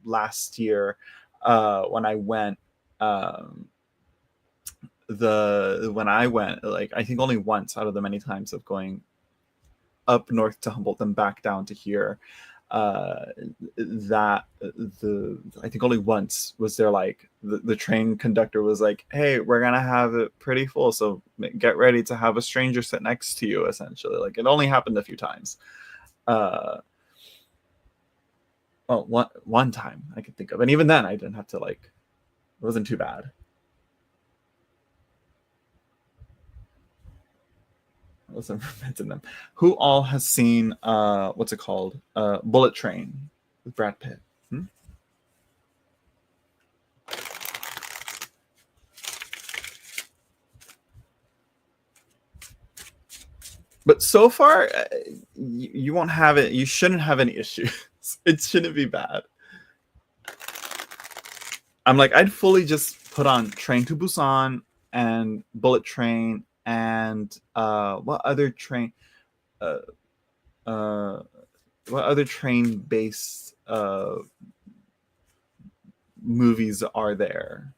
last year, when I went, when I went, like I think only once out of the many times of going up north to Humboldt and back down to here, that I think only once was there like the train conductor was like, hey, we're gonna have it pretty full, so get ready to have a stranger sit next to you, essentially. Like, it only happened a few times. One time I could think of, and even then I didn't have to, like, it wasn't too bad. I wasn't preventing them. Who all has seen what's it called? Bullet Train with Brad Pitt? But so far, you won't have it. You shouldn't have any issues. It shouldn't be bad. I'm like, I'd fully just put on Train to Busan and Bullet Train and what other train based movies are there?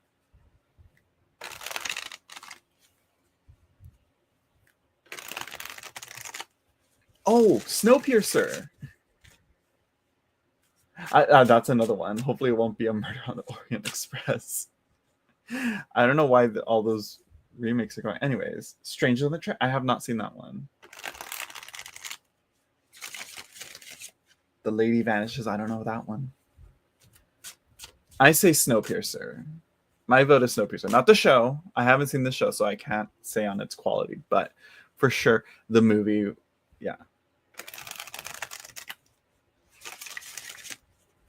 Oh, Snowpiercer. That's another one. Hopefully it won't be a Murder on the Orient Express. I don't know why all those remakes are going. Anyways, Stranger on the Train. I have not seen that one. The Lady Vanishes. I don't know that one. I say Snowpiercer. My vote is Snowpiercer. Not the show. I haven't seen the show, so I can't say on its quality. But for sure, the movie, yeah.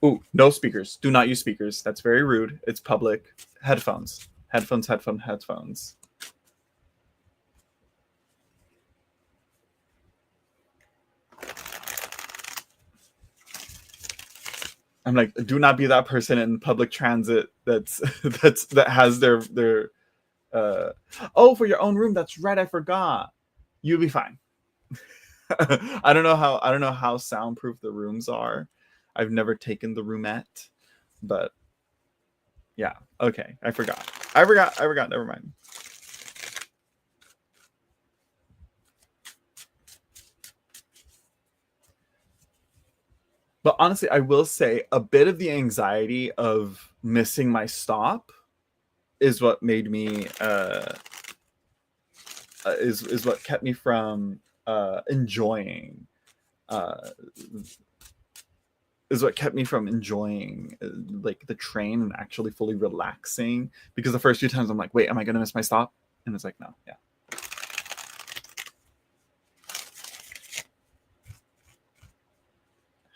Ooh, no speakers. Do not use speakers. That's very rude. It's public. Headphones. Headphones. I'm like, do not be that person in public transit that has their oh, for your own room. That's right. I forgot. You'll be fine. I don't know how soundproof the rooms are. I've never taken the roomette, but yeah. Okay, I forgot. Never mind. But honestly, I will say a bit of the anxiety of missing my stop is what made me is what kept me from enjoying like the train and actually fully relaxing, because the first few times I'm like, wait, am I gonna miss my stop? And it's like, no. Yeah.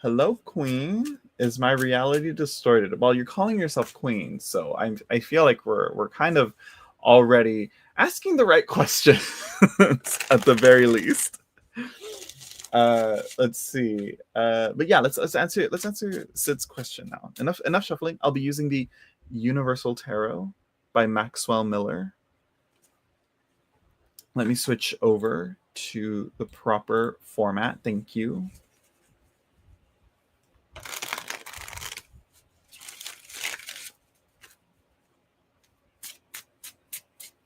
Hello, Queen. Is my reality distorted? Well, you're calling yourself Queen, so I feel like we're kind of already asking the right questions at the very least. Let's see. But yeah, let's answer Sid's question now. Enough shuffling. I'll be using the Universal Tarot by Maxwell Miller. Let me switch over to the proper format. Thank you.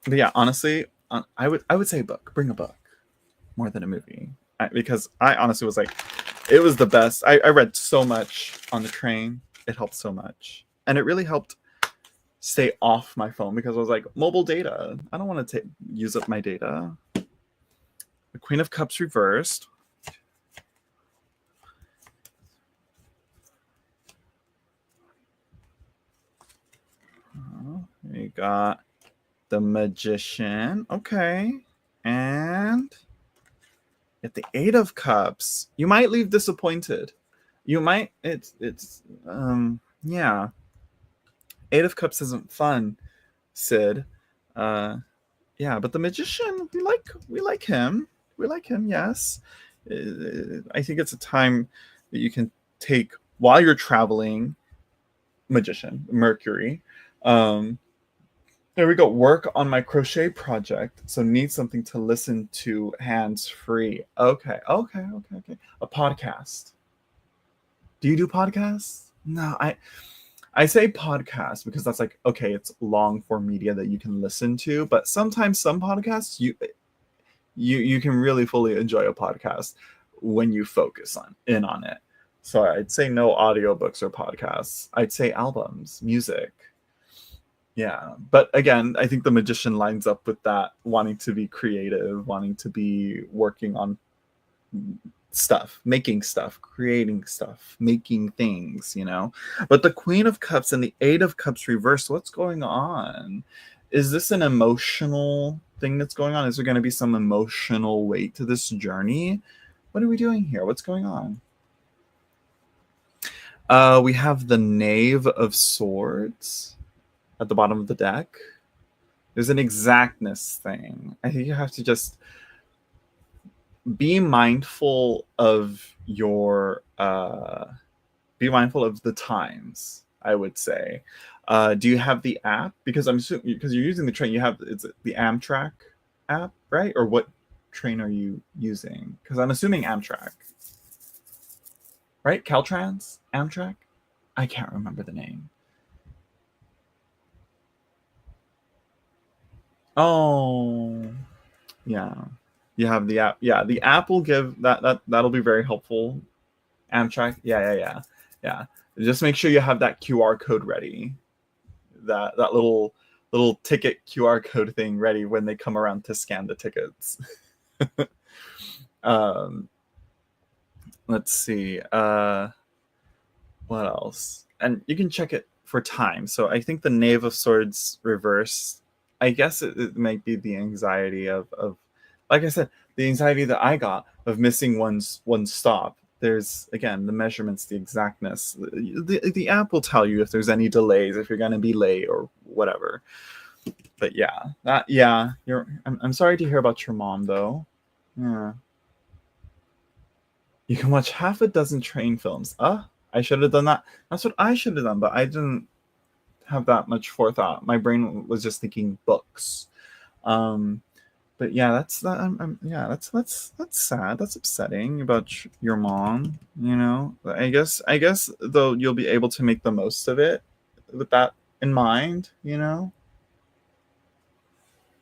But yeah, honestly, I would say a book. Bring a book more than a movie, because I honestly was like, it was the best. I read so much on the train. It helped so much, and it really helped stay off my phone, because I was like, mobile data. I don't want to use up my data. The Queen of Cups reversed. We got the Magician. Okay. And at the Eight of Cups, you might leave disappointed. You might, yeah. Eight of Cups isn't fun, Sid. Yeah, but the Magician, we like him. We like him, yes. I think it's a time that you can take while you're traveling. Magician, Mercury. There we go. Work on my crochet project. So need something to listen to hands-free. Okay. A podcast. Do you do podcasts? No, I say podcast because that's like, okay, it's long form media that you can listen to, but sometimes some podcasts you can really fully enjoy a podcast when you focus on it. So I'd say no audiobooks or podcasts. I'd say albums, music. Yeah. But again, I think the magician lines up with that, wanting to be creative, wanting to be working on stuff, making stuff, creating stuff, making things, you know. But the Queen of Cups and the Eight of Cups reversed, what's going on? Is this an emotional thing that's going on? Is there going to be some emotional weight to this journey? What are we doing here? What's going on? We have the Knave of Swords at the bottom of the deck. There's an exactness thing. I think you have to just be mindful of your be mindful of the times, I would say. Do you have the app? Because I'm assuming, because you're using the train, you have, it's the Amtrak app, right? Or what train are you using? Because I'm assuming Amtrak, right? Caltrans, Amtrak. I can't remember the name. Oh, yeah. You have the app. Yeah, the app will give that'll be very helpful. Amtrak. Yeah. Just make sure you have that QR code ready. That little ticket QR code thing ready when they come around to scan the tickets. Let's see. What else? And you can check it for time. So I think the Knave of Swords reverse. I guess it might be the anxiety of like I said, the anxiety that I got of missing one stop. There's again the measurements, the exactness. The app will tell you if there's any delays, if you're going to be late or whatever. But yeah, I'm sorry to hear about your mom though. Yeah, you can watch half a dozen train films. I should have done that. That's what I should have done, but I didn't have that much forethought. My brain was just thinking books. But yeah, that's that. Yeah, that's sad. That's upsetting about your mom. You know, I guess though you'll be able to make the most of it with that in mind. You know,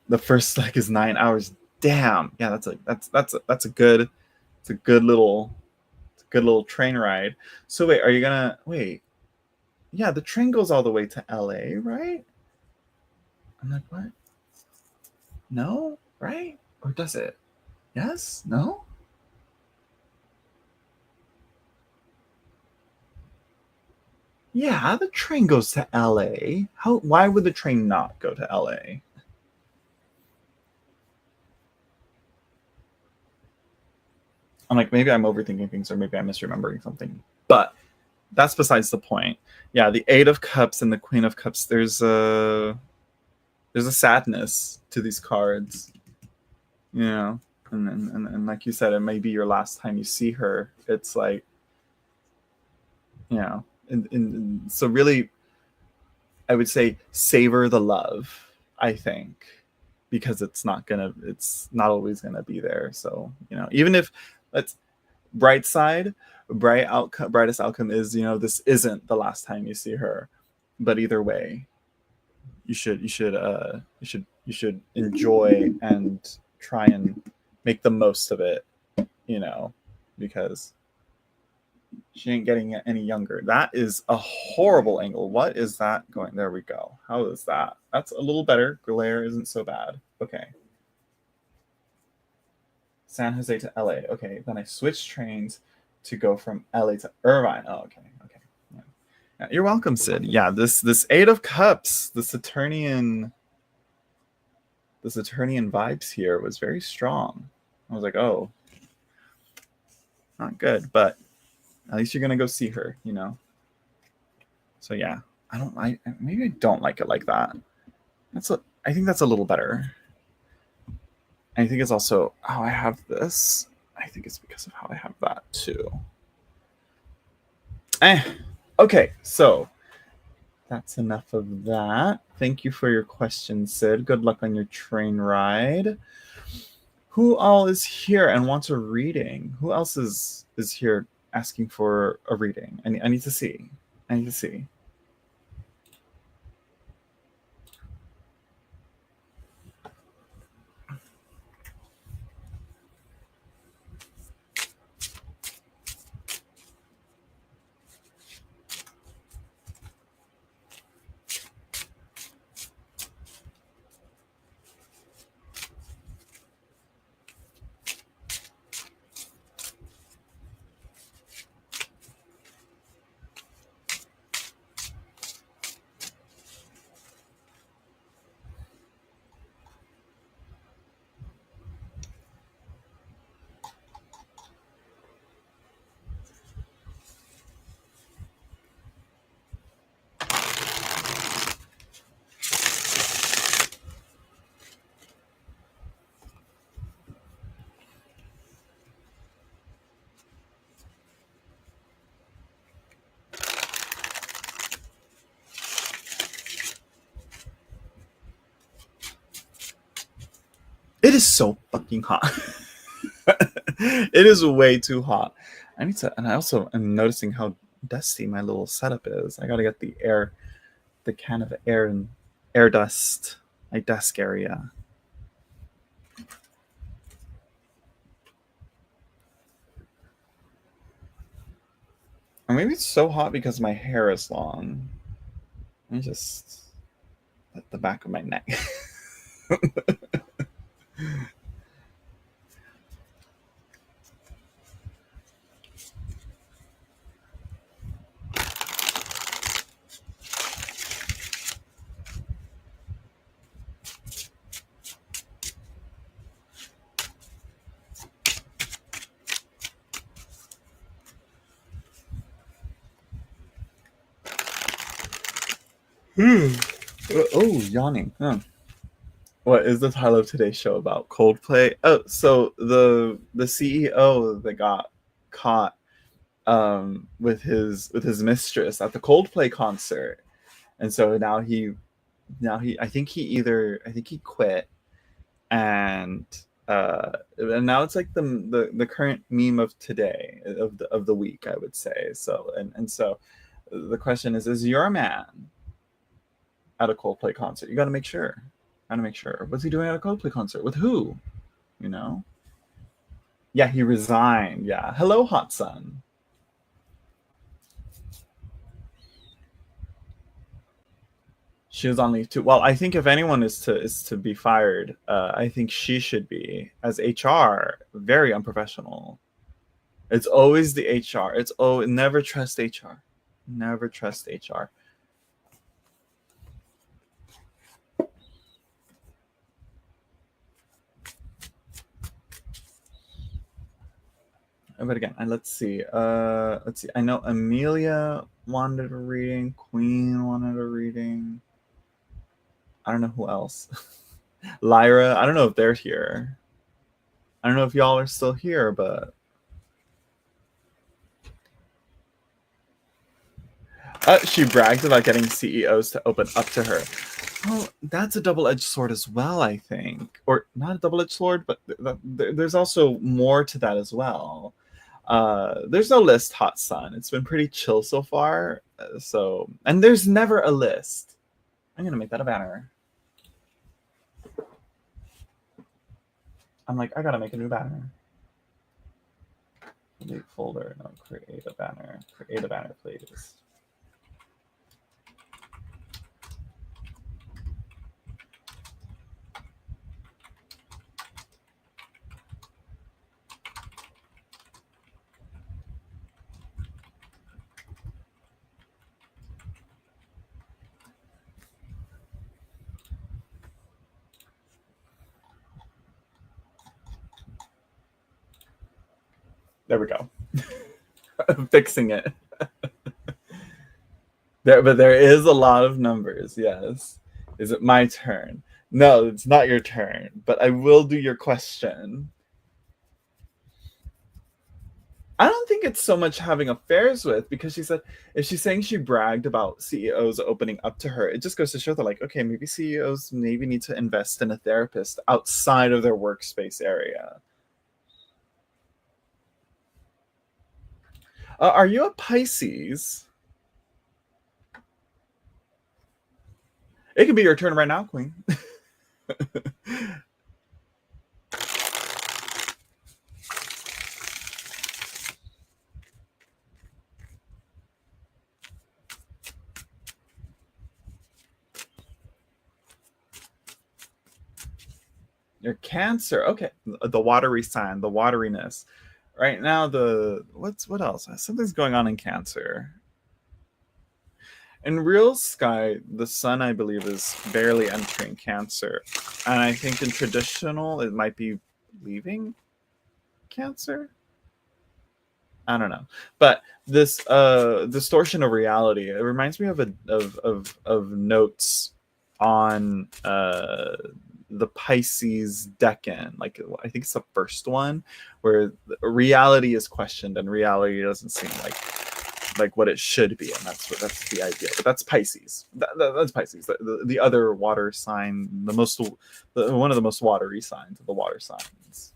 the first leg is 9 hours. Damn. Yeah, that's a good good little train ride. So wait, are you gonna wait? Yeah, the train goes all the way to LA, right? I'm like, what? No, right? Or does it? Yes? No? Yeah, the train goes to LA. Why would the train not go to LA? I'm like, maybe I'm overthinking things or maybe I'm misremembering something. But that's besides the point. Yeah, the Eight of Cups and the Queen of Cups, there's a sadness to these cards. You know? And like you said, it may be your last time you see her. It's like, you know, and so really I would say savor the love, I think, because it's not always gonna be there. So, you know, even if let's bright side, brightest outcome is, you know, this isn't the last time you see her. But either way, you should enjoy and try and make the most of it, you know, because she ain't getting any younger. That is a horrible angle. What is that going? There we go. How is that? That's a little better. Glare isn't so bad. Okay. San Jose to LA. Okay. Then I switched trains to go from LA to Irvine. Oh, okay. Okay. Yeah, you're welcome, Sid. Yeah, this Eight of Cups, the Saturnian vibes here was very strong. I was like, oh, not good, but at least you're gonna go see her, you know. So yeah, maybe I don't like it like that. I think that's a little better. I think it's also how I have this. I think it's because of how I have that too. Okay, so that's enough of that. Thank you for your question, Sid. Good luck on your train ride. Who all is here and wants a reading? Who else is here asking for a reading? I need to see. I need to see. It is so fucking hot. It is way too hot. I need to, and I also am noticing how dusty my little setup is. I gotta get the can of air and air dust, my desk area. Or maybe it's so hot because my hair is long. Let me just at the back of my neck. Oh, yawning. Huh. What is the title of today's show about? Coldplay? Oh, so the CEO that got caught with his mistress at the Coldplay concert, and so now he I think he quit, and now it's like the current meme of today, of the week, I would say. So and so the question is your man at a Coldplay concert? You got to make sure. What's he doing at a Coldplay concert? With who? You know? Yeah, he resigned. Yeah. Hello, hot sun. She was on leave too. Well, I think if anyone is to be fired, I think she should be, as HR. Very unprofessional. It's always the HR. Never trust HR. Never trust HR. But again, let's see. I know Amelia wanted a reading. Queen wanted a reading. I don't know who else. Lyra, I don't know if they're here. I don't know if y'all are still here, but she bragged about getting CEOs to open up to her. Well, that's a double-edged sword as well, I think. Or not a double-edged sword, but there's also more to that as well. There's no list, hot sun. It's been pretty chill so far. And there's never a list. I'm gonna make that a banner. I'm like, I gotta make a new banner. Delete folder. No, create a banner. Create a banner, please. There we go. I'm fixing it. But there is a lot of numbers, yes. Is it my turn? No, it's not your turn, but I will do your question. I don't think it's so much having affairs with, because she said, if she's saying she bragged about CEOs opening up to her, it just goes to show that, like, okay, maybe CEOs maybe need to invest in a therapist outside of their workspace area. Are you a Pisces? It could be your turn right now, Queen. Your Cancer. Okay. The watery sign, the wateriness. Right now, what else? Something's going on in Cancer. In real sky, the sun, I believe, is barely entering Cancer. And I think in traditional, it might be leaving Cancer. I don't know. But this distortion of reality, it reminds me of notes on the Pisces Decan. Like, I think it's the first one, where reality is questioned and reality doesn't seem like like what it should be, and that's the idea. But that's Pisces. That's Pisces. The other water sign, one of the most watery signs of the water signs.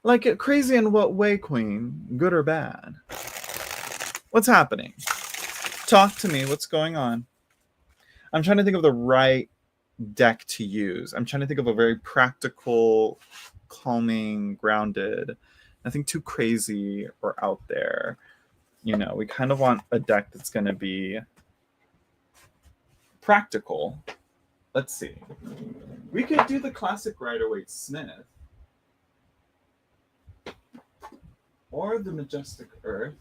Like crazy in what way, Queen? Good or bad? What's happening? Talk to me. What's going on? I'm trying to think of the right deck to use. I'm trying to think of a very practical, calming, grounded, nothing too crazy or out there. You know, we kind of want a deck that's going to be practical. Let's see. We could do the classic Rider-Waite-Smith or the Majestic Earth.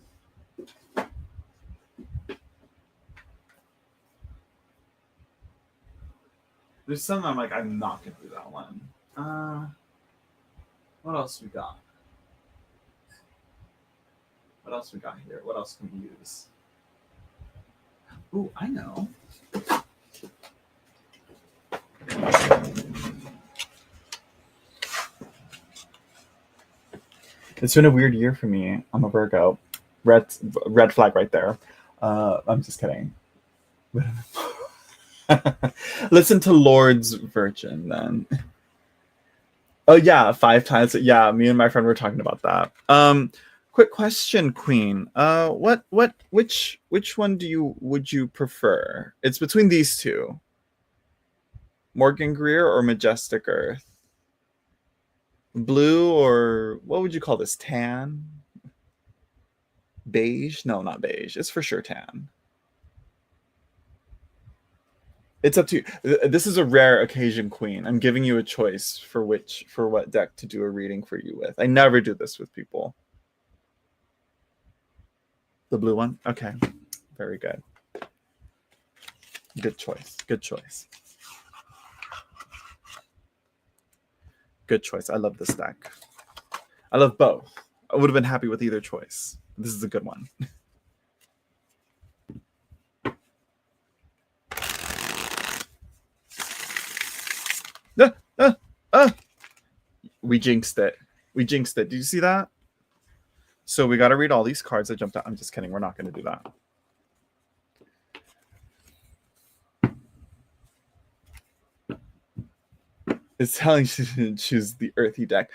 There's some I'm like, I'm not going to do that one. What else we got? What else we got here? What else can we use? Ooh, I know. It's been a weird year for me. I'm a Virgo. Red flag right there. I'm just kidding. Listen to Lord's Virgin then. Oh yeah, 5 times. Yeah, me and my friend were talking about that. Quick question, Queen. Which one would you prefer? It's between these two. Morgan Greer or Majestic Earth? Blue or what would you call this? Tan? Beige? No, not beige. It's for sure tan. It's up to you. This is a rare occasion, Queen. I'm giving you a choice for what deck to do a reading for you with. I never do this with people. The blue one? Okay. Very good. Good choice. Good choice. Good choice. I love this deck. I love both. I would have been happy with either choice. This is a good one. We jinxed it. We jinxed it. Did you see that? So we got to read all these cards that jumped out. I'm just kidding. We're not going to do that. It's telling you to choose the earthy deck.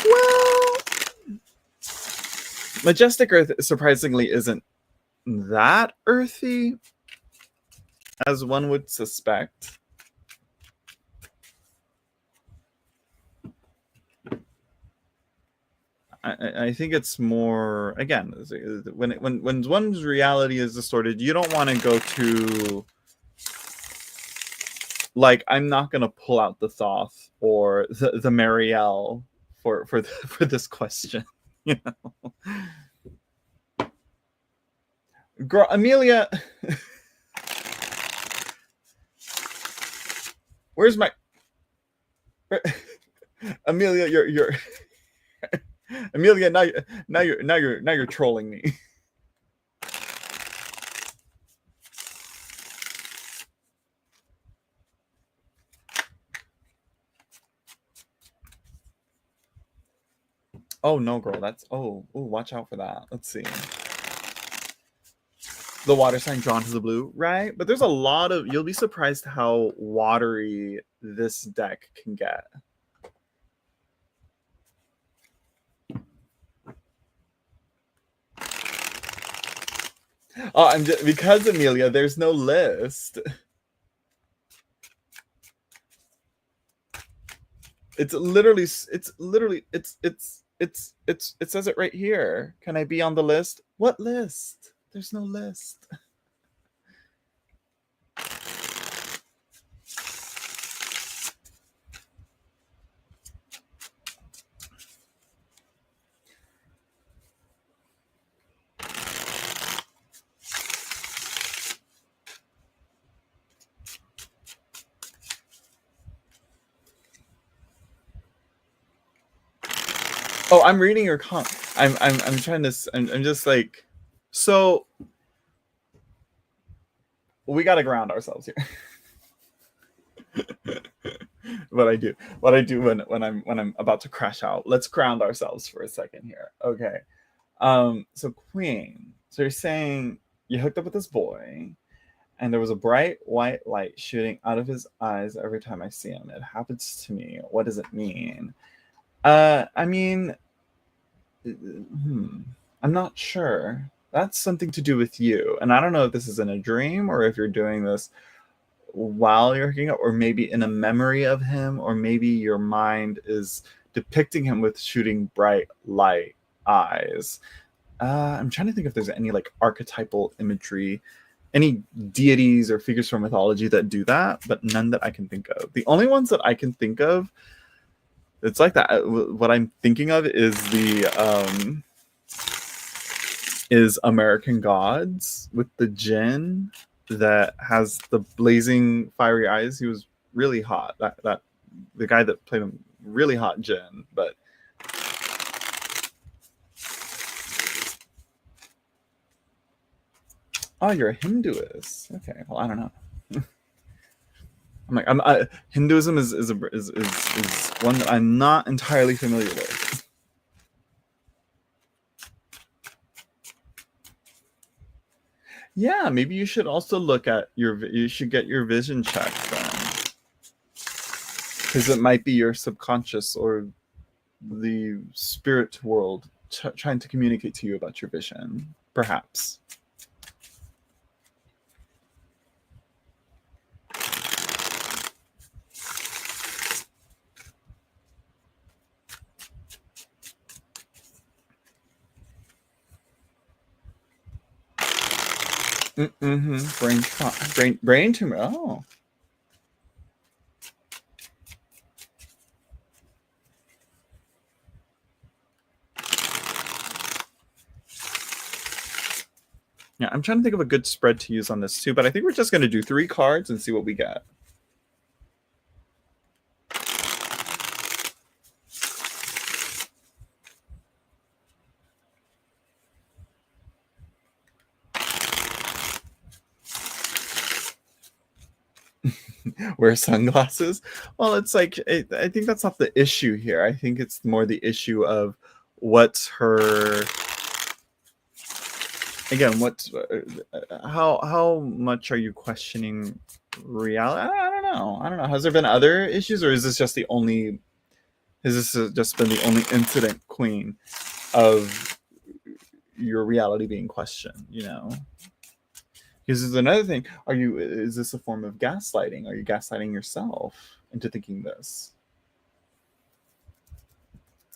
Well, Majestic Earth surprisingly isn't that earthy as one would suspect. I think it's more, again, when one's reality is distorted, you don't want to go to, like, I'm not going to pull out the Thoth or the Marielle for this question, you know. Girl, Amelia, where's my Amelia? You're Amelia. Now you're trolling me. Oh no, girl, that's watch out for that. Let's see. The water sign drawn to the blue, right? But there's a lot of, you'll be surprised how watery this deck can get. Oh, I'm just, because Amelia, there's no list. It says it right here. Can I be on the list? What list? There's no list. Oh, I'm reading your I'm trying to. I'm just like, so we got to ground ourselves here. what I do when I'm about to crash out. Let's ground ourselves for a second here. Okay. So Queen, so you're saying you hooked up with this boy, and there was a bright white light shooting out of his eyes every time I see him. It happens to me. What does it mean? I mean, I'm not sure. That's something to do with you. And I don't know if this is in a dream or if you're doing this while you're hooking up, or maybe in a memory of him, or maybe your mind is depicting him with shooting bright light eyes. I'm trying to think if there's any like archetypal imagery, any deities or figures from mythology that do that, but none that I can think of. The only ones that I can think of, it's like that. What I'm thinking of is American Gods with the djinn that has the blazing fiery eyes. He was really hot. That the guy that played him, really hot djinn, but oh, you're a Hinduist. Okay, well, I don't know. Hinduism is one that I'm not entirely familiar with. Yeah, maybe you should also look at you should get your vision checked then, because it might be your subconscious or the spirit world trying to communicate to you about your vision, perhaps. Brain tumor. Oh. Yeah, I'm trying to think of a good spread to use on this too, but I think we're just going to do 3 cards and see what we get. Wear sunglasses. Well, it's like I think that's not the issue here. I think it's more the issue of what's her, again, what's how much are you questioning reality? I don't know. Has there been other issues, or is this just the only, has this just been the only incident, Queen, of your reality being questioned, you know? Because there's another thing. Is this a form of gaslighting? Are you gaslighting yourself into thinking this?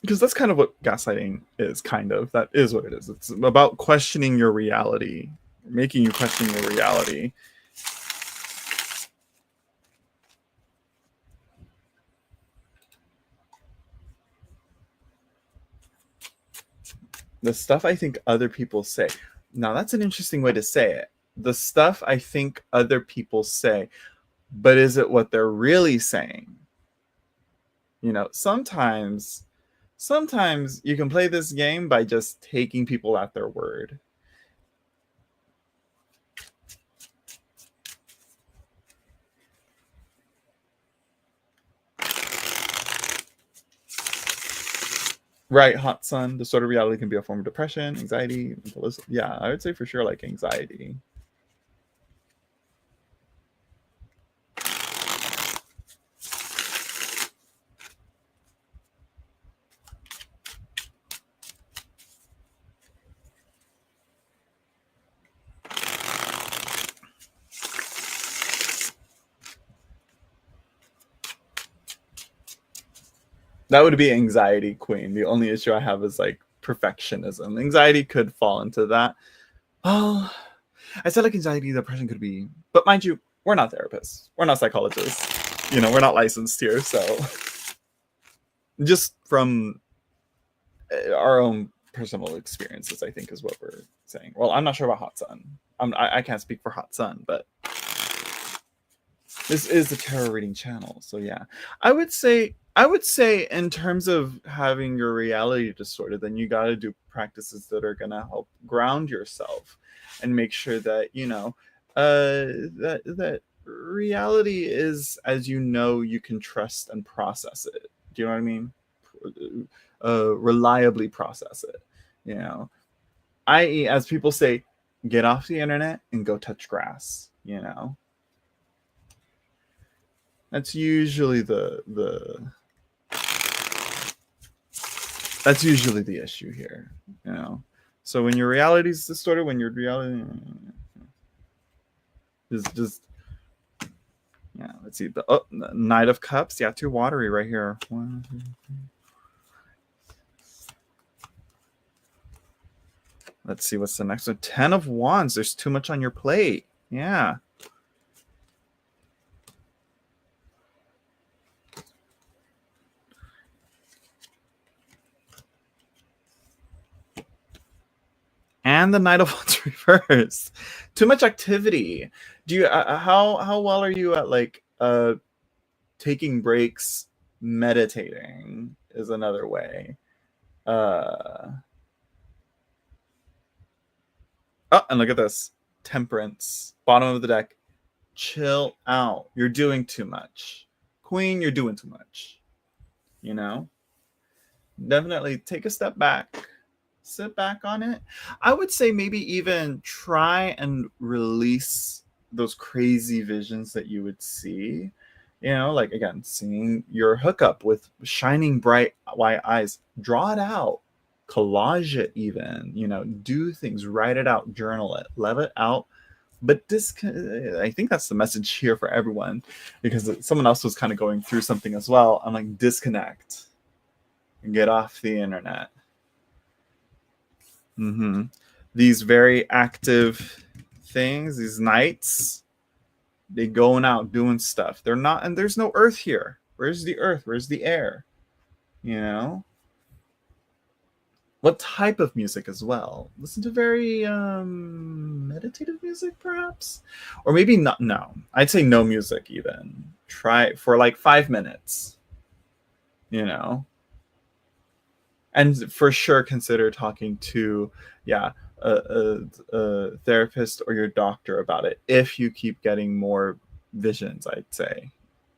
Because that's kind of what gaslighting is, kind of. That is what it is. It's about questioning your reality, making you question your reality. The stuff I think other people say. Now, that's an interesting way to say it. The stuff I think other people say, but is it what they're really saying? You know, sometimes you can play this game by just taking people at their word. Right, hot sun. The sort of reality can be a form of depression, anxiety. Yeah, I would say for sure like anxiety. That would be anxiety, Queen. The only issue I have is like perfectionism. Anxiety could fall into that. Oh, I said like anxiety, depression could be, but mind you, we're not therapists. We're not psychologists. You know, we're not licensed here. So just from our own personal experiences, I think is what we're saying. Well, I'm not sure about hot sun. I can't speak for hot sun, but this is the tarot reading channel. So yeah, I would say in terms of having your reality distorted, then you got to do practices that are going to help ground yourself and make sure that, you know, that reality is, as you know, you can trust and process it. Do you know what I mean? Reliably process it, you know. i.e., as people say, get off the internet and go touch grass, you know. That's usually the that's usually the issue here, you know. So when your reality is distorted, when your reality is just, yeah, let's see, the Knight of Cups, yeah, too watery right here. 1, 2, 3. Let's see what's the next one. 10 of Wands. There's too much on your plate. Yeah. And the Knight of Wands reverse. Too much activity. Do you how well are you at like taking breaks, meditating is another way. Oh, and look at this. Temperance. Bottom of the deck. Chill out. You're doing too much. Queen, you're doing too much. You know? Definitely take a step back. Sit back on it. I would say maybe even try and release those crazy visions that you would see. You know, like again, seeing your hookup with shining bright white eyes. Draw it out. Collage it even. You know, do things. Write it out. Journal it. Let it out. But I think that's the message here for everyone, because someone else was kind of going through something as well. I'm like, disconnect. Get off the internet. Mm-hmm. These very active things, these knights, they going out doing stuff. They're not, and there's no earth here. Where's the earth? Where's the air? You know? What type of music as well? Listen to very meditative music, perhaps? Or maybe not. No, I'd say no music even. Try for like 5 minutes, you know? And for sure, consider talking to, a therapist or your doctor about it if you keep getting more visions, I'd say.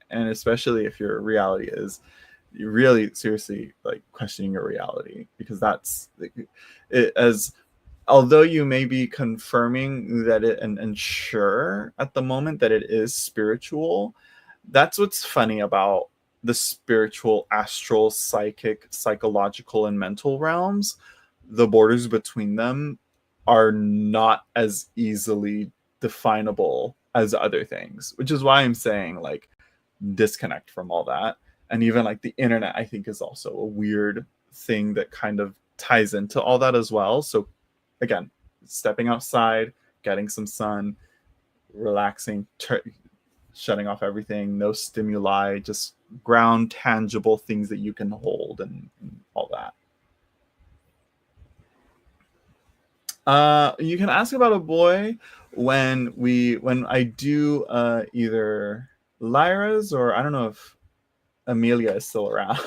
And especially if your reality is, you really seriously like questioning your reality, because that's it, as although you may be confirming that it and sure at the moment that it is spiritual, that's what's funny about the spiritual, astral, psychic, psychological, and mental realms. The borders between them are not as easily definable as other things, which is why I'm saying like disconnect from all that. And even like the internet, I think, is also a weird thing that kind of ties into all that as well. So again, stepping outside, getting some sun, relaxing, shutting off everything, no stimuli, just ground tangible things that you can hold and all that. You can ask about a boy when I do either Lyra's, or I don't know if Amelia is still around.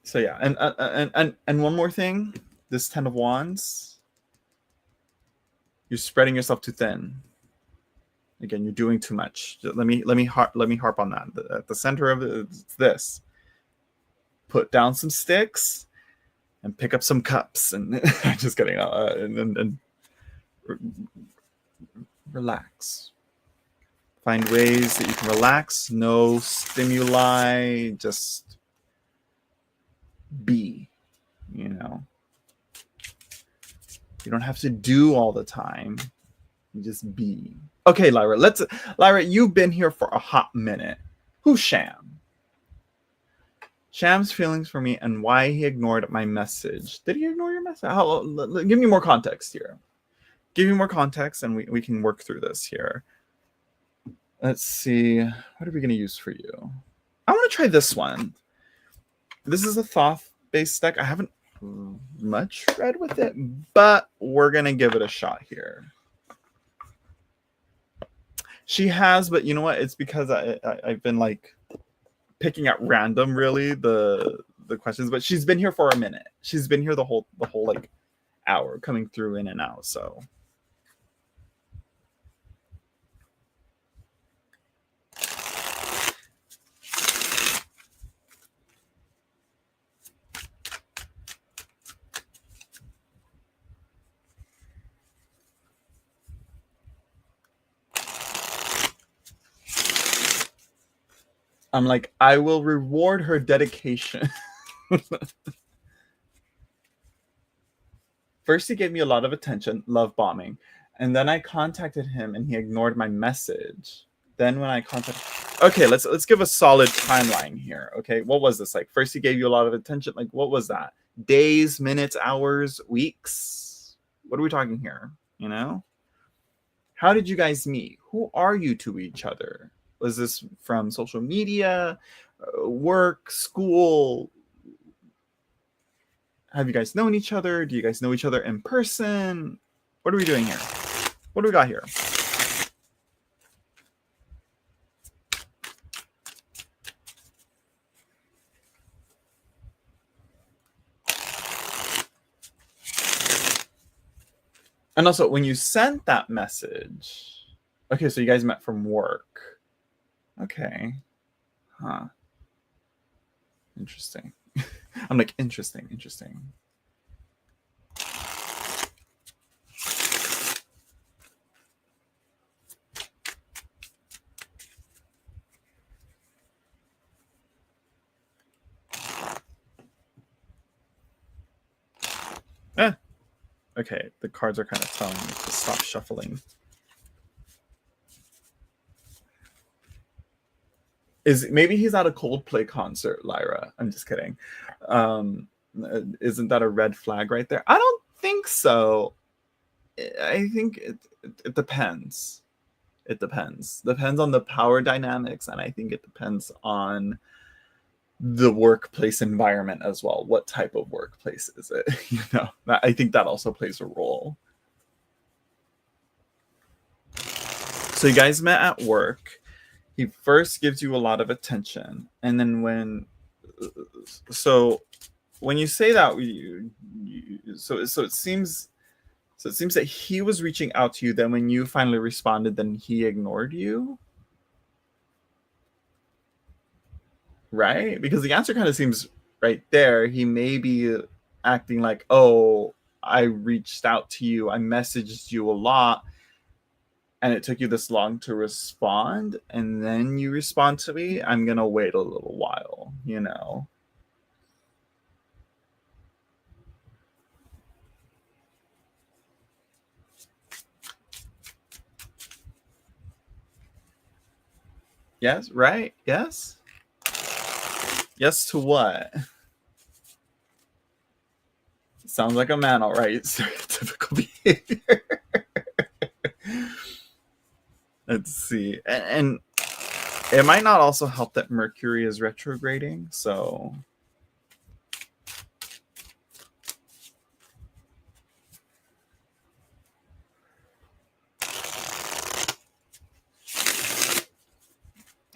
So yeah, and one more thing, this 10 of Wands, you're spreading yourself too thin. Again, you're doing too much. Let me harp on that. At the center of it, it's this: put down some sticks and pick up some cups. And just kidding. And relax. Find ways that you can relax. No stimuli. Just be. You know. You don't have to do all the time. You just be. Okay, Lyra, you've been here for a hot minute. Who's Sham? Sham's feelings for me and why he ignored my message. Did he ignore your message? Give me more context here. Give me more context and we can work through this here. Let's see. What are we going to use for you? I want to try this one. This is a Thoth-based deck. I haven't much read with it, but we're going to give it a shot here. She has, but you know what? It's because I've been like picking at random, really, the questions. But she's been here for a minute. She's been here the whole like hour, coming through in and out. So I'm like, I will reward her dedication. First, he gave me a lot of attention, love bombing. And then I contacted him and he ignored my message. Then when I contacted... Okay, let's give a solid timeline here. Okay, what was this? Like, first he gave you a lot of attention. Like, what was that? Days, minutes, hours, weeks? What are we talking here? You know? How did you guys meet? Who are you to each other? Was this from social media, work, school? Have you guys known each other? Do you guys know each other in person? What are we doing here? What do we got here? And also, when you sent that message, okay, so you guys met from work. Okay. Huh. Interesting. I'm like, interesting. Okay, the cards are kind of telling me to stop shuffling. Maybe he's at a Coldplay concert, Lyra. I'm just kidding. Isn't that a red flag right there? I don't think so. I think it depends. It depends. Depends on the power dynamics, and I think it depends on the workplace environment as well. What type of workplace is it? You know, I think that also plays a role. So you guys met at work. He first gives you a lot of attention, and then when you say that, so it seems that he was reaching out to you. Then when you finally responded, then he ignored you. Right? Because the answer kind of seems right there. He may be acting like, oh, I reached out to you, I messaged you a lot, and it took you this long to respond, and then you respond to me. I'm going to wait a little while, you know? Yes, right? Yes? Yes to what? Sounds like a man, all right. Stereotypical behavior. Let's see. And it might not also help that Mercury is retrograding, so...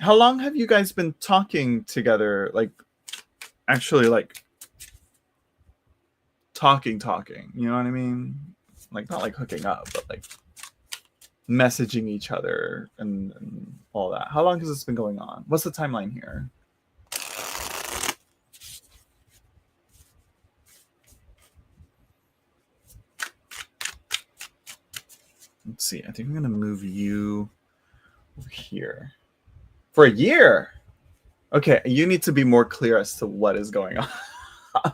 How long have you guys been talking together? Like, actually, like, talking, you know what I mean? Like, not like hooking up, but like messaging each other and all that. How long has this been going on? What's the timeline here? Let's see. I think I'm going to move you over here. For a year? Okay, you need to be more clear as to what is going on.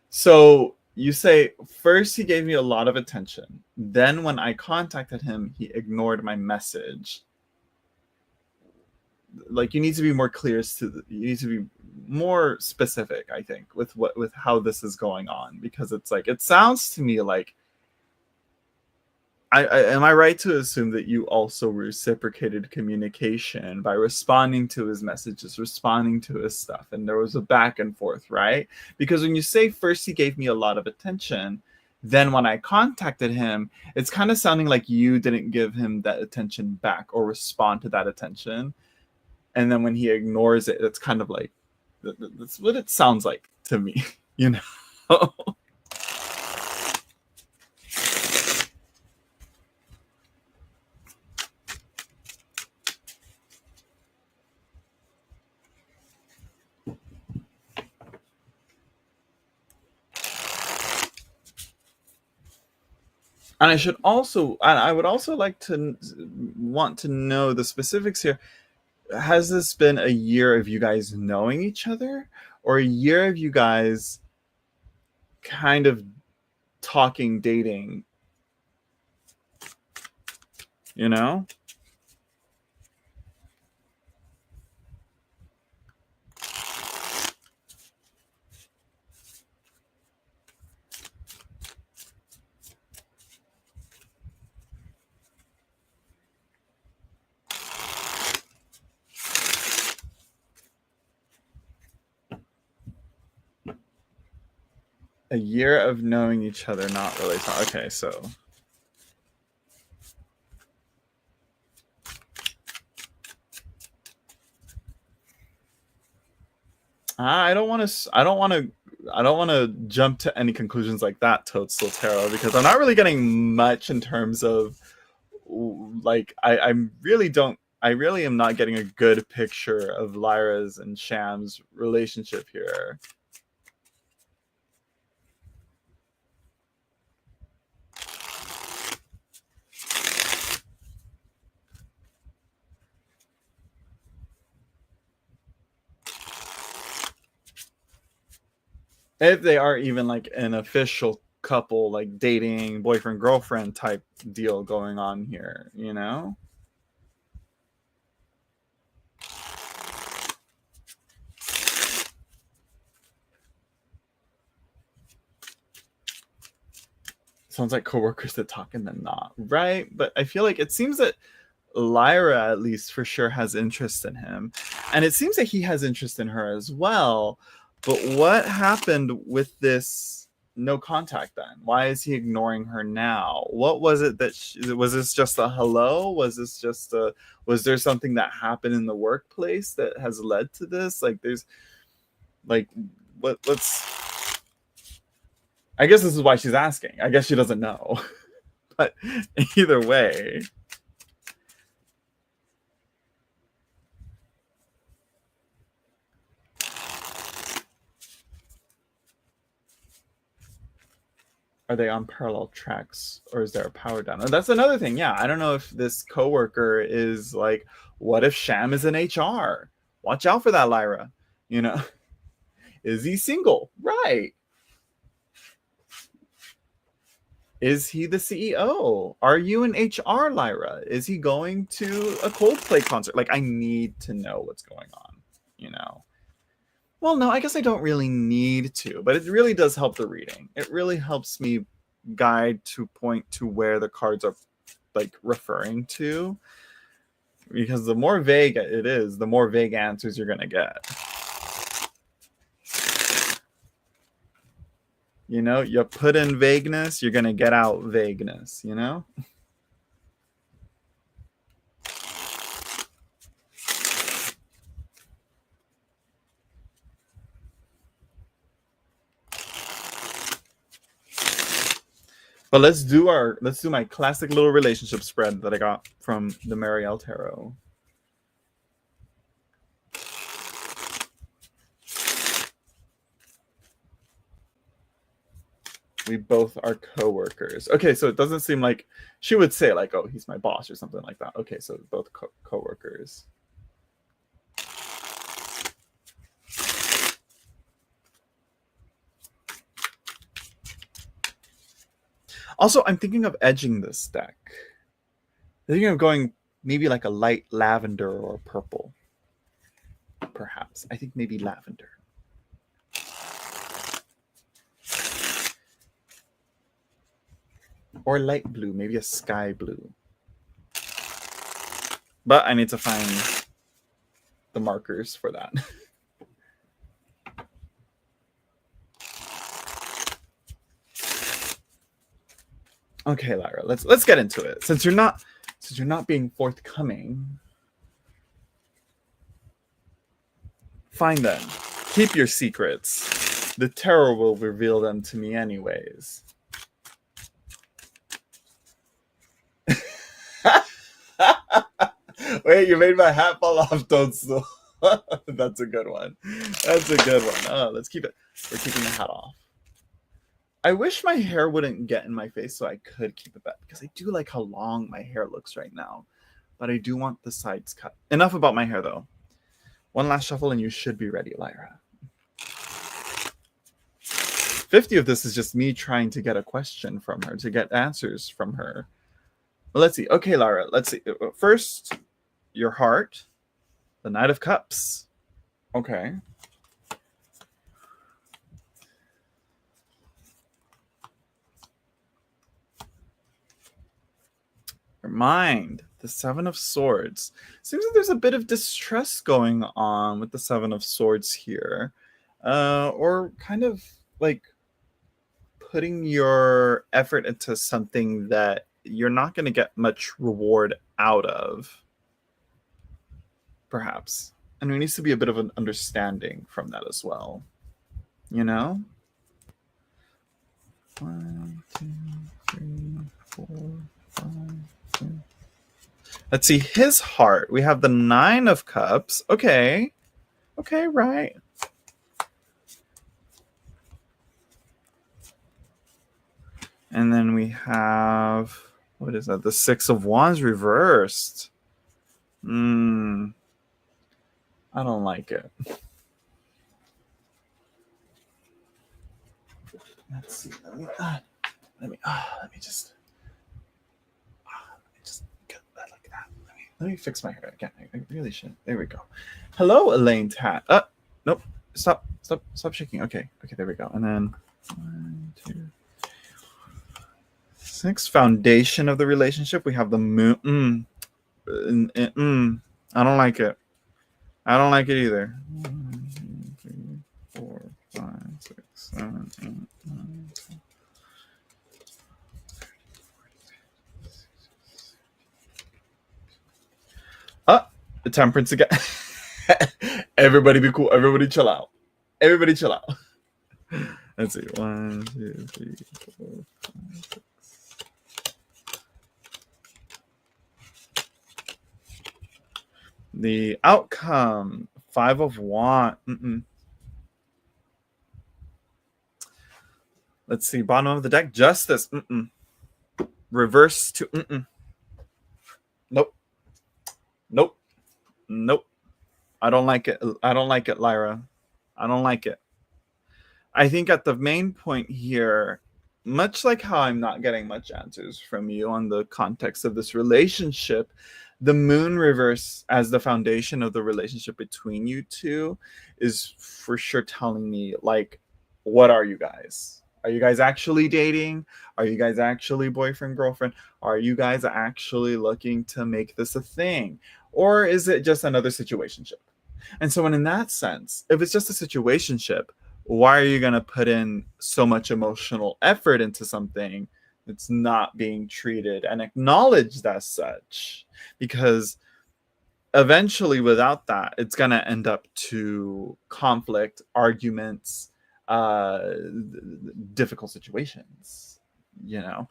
So you say, first he gave me a lot of attention. Then when I contacted him, he ignored my message. Like, you need to be more clear as to you need to be more specific, I think, with how this is going on, because it's like, it sounds to me like, am I right to assume that you also reciprocated communication by responding to his messages, responding to his stuff, and there was a back and forth, right? Because when you say first he gave me a lot of attention, then when I contacted him, it's kind of sounding like you didn't give him that attention back or respond to that attention. And then when he ignores it, it's kind of like, that's what it sounds like to me, you know? And I would also like to want to know the specifics here. has this been a year of you guys knowing each other, or a year of you guys kind of talking, dating? You know? A year of knowing each other, not really okay, so I don't want to jump to any conclusions like that, Toadstool Tarot, because I'm not really getting much in terms of like I really am not getting a good picture of Lyra's and Sham's relationship here. If they are even like an official couple, like dating, boyfriend, girlfriend type deal going on here, you know? Sounds like coworkers that talk and then not, right? But I feel like it seems that Lyra, at least for sure, has interest in him. And it seems that he has interest in her as well. But what happened with this no contact then? Why is he ignoring her now? What was it that was this just a hello? Was this just was there something that happened in the workplace that has led to this? Like there's like let's I guess this is why she's asking. I guess she doesn't know. But either way, are they on parallel tracks, or is there a power down? And that's another thing. Yeah, I don't know if this coworker is like, what if Sham is in HR? Watch out for that, Lyra. You know, is he single? Right. Is he the CEO? Are you in HR, Lyra? Is he going to a Coldplay concert? Like, I need to know what's going on, you know? Well, no, I guess I don't really need to, but it really does help the reading. It really helps me guide to point to where the cards are like referring to. Because the more vague it is, the more vague answers you're going to get. You know, you put in vagueness, you're going to get out vagueness, you know? But let's do my classic little relationship spread that I got from the Marielle Tarot. We both are coworkers. Okay, so it doesn't seem like she would say like, "Oh, he's my boss" or something like that. Okay, so both coworkers. Also, I'm thinking of edging this deck. I'm thinking of going maybe like a light lavender or purple. Perhaps. I think maybe lavender. Or light blue, maybe a sky blue. But I need to find the markers for that. Okay, Lyra, let's get into it. Since you're not being forthcoming, fine then. Keep your secrets. The tarot will reveal them to me anyways. Wait, you made my hat fall off, Toadstool. That's a good one. That's a good one. Oh, let's keep it. We're keeping the hat off. I wish my hair wouldn't get in my face so I could keep it back, because I do like how long my hair looks right now. but I do want the sides cut. Enough about my hair, though. One last shuffle, and you should be ready, Lyra. 50 of this is just me trying to get a question from her, to get answers from her. But let's see. Okay, Lyra, let's see. First, your heart, the Knight of Cups. Okay. Your mind, the Seven of Swords. Seems like there's a bit of distress going on with the Seven of Swords here. Or kind of like putting your effort into something that you're not going to get much reward out of. Perhaps. And there needs to be a bit of an understanding from that as well. You know? 1, 2, 3, 4, 5, 6. Let's see his heart. We have the Nine of Cups. Okay. Okay, right. And then we have, what is that? The Six of Wands reversed. I don't like it. Let's see. Let me just get that like that. Let me fix my hair again. I really should. There we go. Hello, Elaine Tat. Nope. Stop shaking. Okay, there we go. And then 1, 2, 6. Foundation of the relationship. We have the moon. I don't like it. I don't like it either. 1, 2, 3, 4, 5, 6, 7, 8, 9, 10. The Temperance again. Everybody be cool. Everybody chill out. Everybody chill out. Let's see. 1, 2, 3, 4, 5, 6. The outcome, 5 of Wands. Let's see, bottom of the deck, Justice. Reverse to Nope. I don't like it. Lyra. I don't like it. I think at the main point here, much like how I'm not getting much answers from you on the context of this relationship, the moon reverse as the foundation of the relationship between you two is for sure telling me, like, what are you guys? Are you guys actually dating? Are you guys actually boyfriend, girlfriend? Are you guys actually looking to make this a thing? Or is it just another situationship? And so in that sense, if it's just a situationship, why are you going to put in so much emotional effort into something that's not being treated and acknowledged as such? Because eventually without that, it's going to end up to conflict, arguments, difficult situations, you know?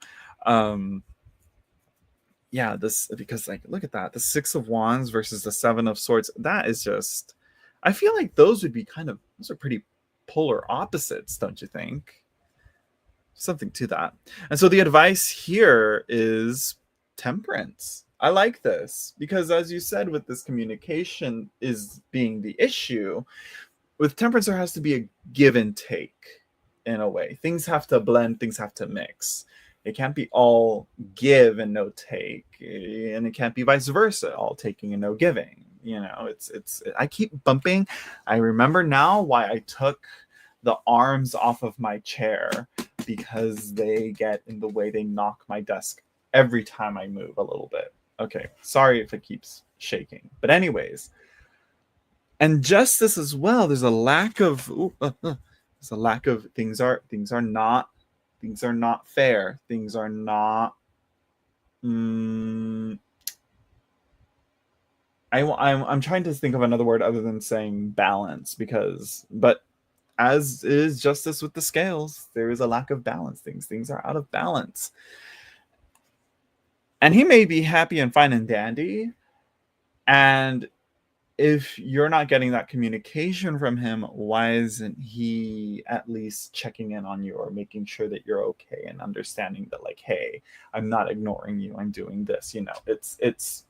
Yeah, this, because like, look at that, the Six of Wands versus the Seven of Swords. That is just, I feel like those would be those are pretty polar opposites, don't you think? Something to that. And so the advice here is temperance. I like this because, as you said, with this communication is being the issue, with temperance there has to be a give and take in a way. Things have to blend, things have to mix. It can't be all give and no take, and it can't be vice versa, all taking and no giving. You know, it's I keep bumping. I remember now why I took the arms off of my chair, because they get in the way. They knock my desk every time I move a little bit. Okay, sorry if it keeps shaking. But anyways, and justice as well. There's a lack of things are not fair. Things are not. I'm trying to think of another word other than saying balance, but as is justice with the scales, there is a lack of balance. Things are out of balance. And he may be happy and fine and dandy, and if you're not getting that communication from him, why isn't he at least checking in on you or making sure that you're okay and understanding that, like, hey, I'm not ignoring you, I'm doing this, you know? It's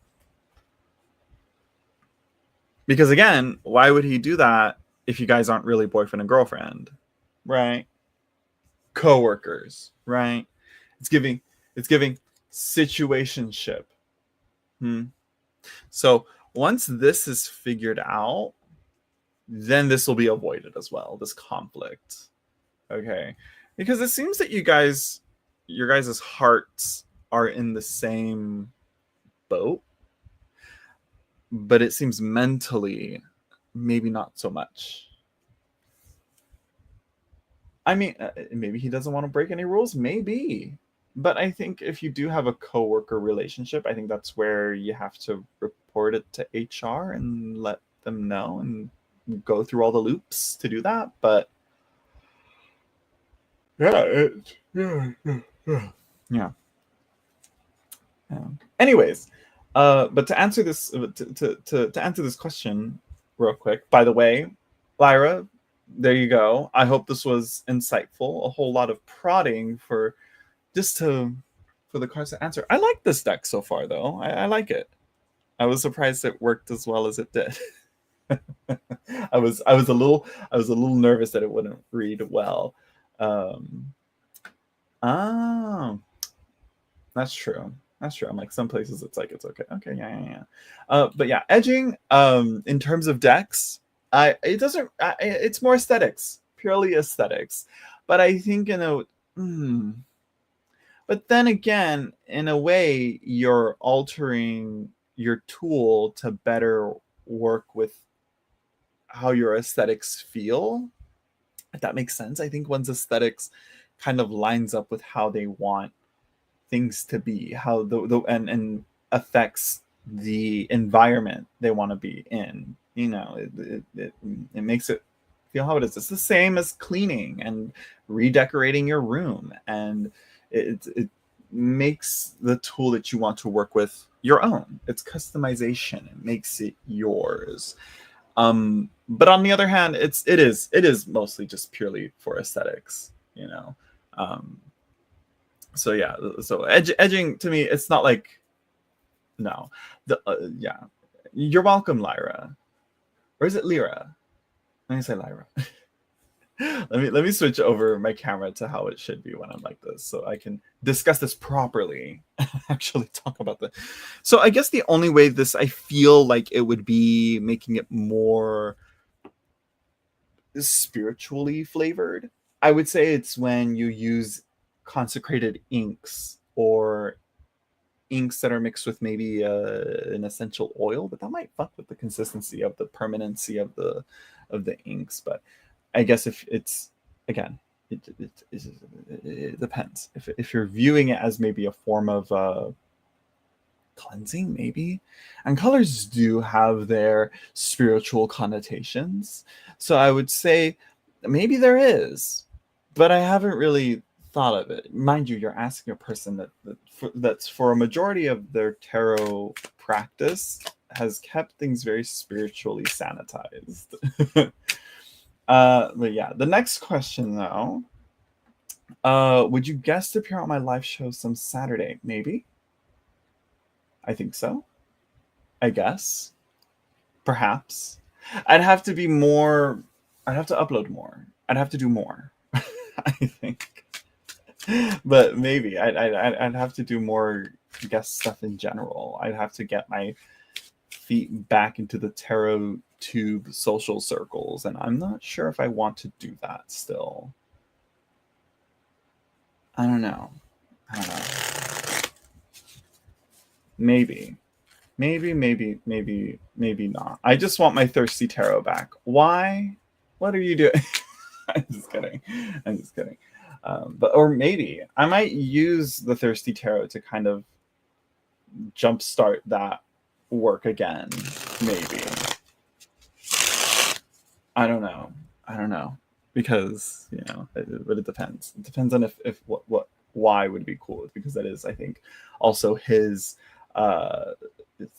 Because again, why would he do that if you guys aren't really boyfriend and girlfriend? Right? Co-workers, right? It's giving situationship. So once this is figured out, then this will be avoided as well, this conflict. Okay. Because it seems that your guys' hearts are in the same boat, but it seems mentally maybe not so much. I mean, maybe he doesn't want to break any rules, maybe. But I think if you do have a coworker relationship, I think that's where you have to report it to HR and let them know and go through all the loops to do that. But yeah. Anyways, but to answer this, to answer this question real quick. By the way, Lyra, there you go. I hope this was insightful. A whole lot of prodding for the cards to answer. I like this deck so far, though. I like it. I was surprised it worked as well as it did. I was a little nervous that it wouldn't read well. That's true. That's true. I'm like, some places it's like, it's okay. Okay, yeah. But yeah, edging, in terms of decks, it's more aesthetics, purely aesthetics. But I think but then again, in a way, you're altering your tool to better work with how your aesthetics feel. If that makes sense. I think one's aesthetics kind of lines up with how they want things to be, how and affects the environment they want to be in. It makes it feel how it is. It's the same as cleaning and redecorating your room, and it makes the tool that you want to work with your own. It's customization. It makes it yours. But on the other hand, it is mostly just purely for aesthetics. So yeah, so edging to me, it's not like, no, yeah, you're welcome, Lyra, or is it Lyra? Let me say Lyra. let me switch over my camera to how it should be when I'm like this, so I can discuss this properly. Actually talk about the. So I guess the only way this, I feel like it would be making it more spiritually flavored, I would say it's when you use consecrated inks or inks that are mixed with maybe an essential oil, but that might fuck with the consistency of the permanency of the inks. But I guess if it's, again, it depends. If you're viewing it as maybe a form of cleansing, maybe, and colors do have their spiritual connotations, so I would say maybe there is, but I haven't really thought of it. Mind you, you're asking a person that's for a majority of their tarot practice has kept things very spiritually sanitized. But yeah, the next question though, would you guest appear on my live show some Saturday? Maybe. I think so. I guess. Perhaps. I'd have to upload more. I'd have to do more. I think. But maybe I'd have to do more guest stuff in general. I'd have to get my feet back into the tarot tube social circles, and I'm not sure if I want to do that still. I don't know. Maybe not. I just want my thirsty tarot back. Why? What are you doing? I'm just kidding. Or maybe I might use the thirsty tarot to kind of jumpstart that work again. Maybe. I don't know. Because, but it depends. It depends on if why would be cool, because that is, I think, also his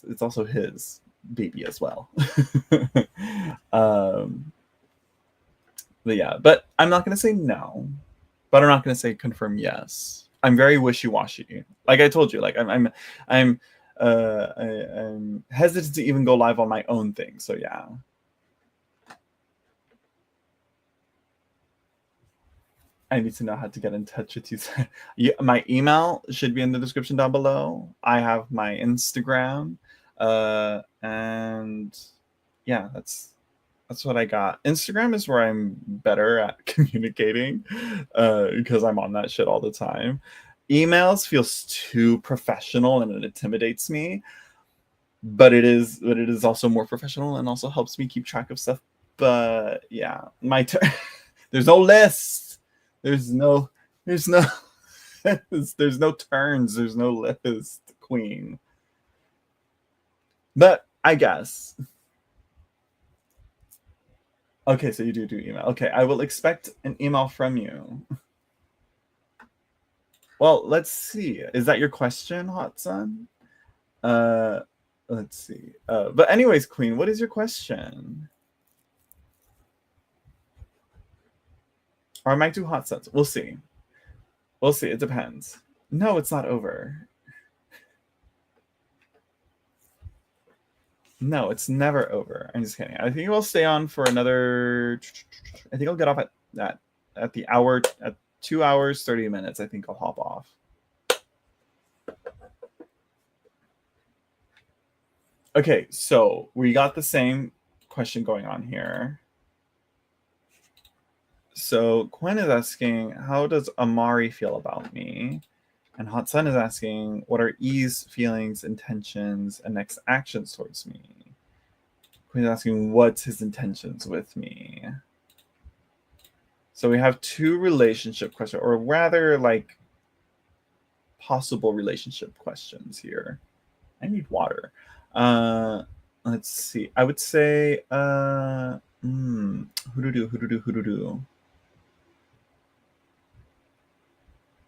it's also his baby as well. But I'm not gonna say no, but I'm not gonna say confirm yes. I'm very wishy-washy. Like I told you, like I'm I'm hesitant to even go live on my own thing. So yeah. I need to know how to get in touch with you. My email should be in the description down below. I have my Instagram, and yeah, that's what I got. Instagram is where I'm better at communicating, because I'm on that shit all the time. Emails feels too professional and it intimidates me, but it is also more professional and also helps me keep track of stuff. But yeah, my turn. There's no list. There's no there's no turns. There's no list, queen. But I guess. Okay, so you do email. Okay, I will expect an email from you. Well, let's see. Is that your question, Hot Sun? Let's see. But anyways, Queen, what is your question? Or I might do Hot Suns. We'll see. We'll see. It depends. No, it's not over. No, it's never over. I'm just kidding. I think we'll stay on for another. I think I'll get off at the hour, at 2 hours 30 minutes. I think I'll hop off. Okay, so we got the same question going on here. So Quinn is asking, how does Amari feel about me? And Hot Sun is asking, what are E's feelings, intentions, and next actions towards me? Quinn is asking, what's his intentions with me? So we have two relationship questions, or rather like possible relationship questions here. I need water. Let's see. I would say, who to do.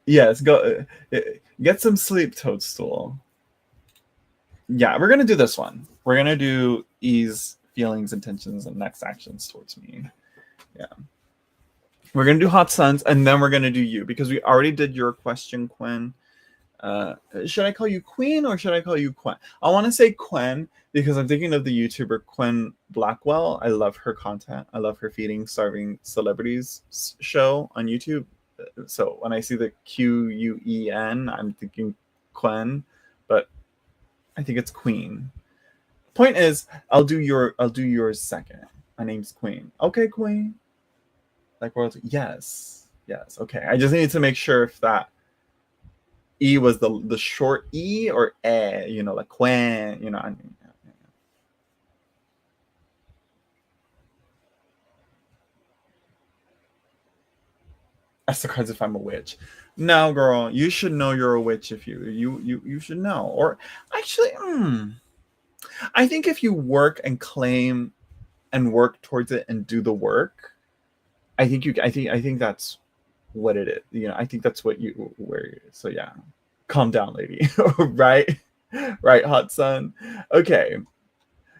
Yes, go get some sleep, Toadstool. Yeah, we're gonna do this one. We're gonna do E's feelings, intentions, and next actions towards me. Yeah. We're gonna do Hot Suns, and then we're gonna do you, because we already did your question, Quinn. Should I call you Queen or should I call you Quen? I want to say Quen because I'm thinking of the YouTuber Quen Blackwell. I love her content. I love her feeding starving celebrities show on YouTube. So when I see the Quen, I'm thinking Quen, but I think it's Queen. Point is, I'll do yours second. My name's Queen. Okay, Queen. Like royalty. Yes. Okay. I just need to make sure if that E was the short E or eh, like Quen, I mean. Ask the cards if I'm a witch. No, girl, you should know you're a witch if you should know. Or actually, I think if you work and claim and work towards it and do the work, I think that's what it is. I think that's what you where. So yeah, calm down, lady. Right, Hot Sun. Okay,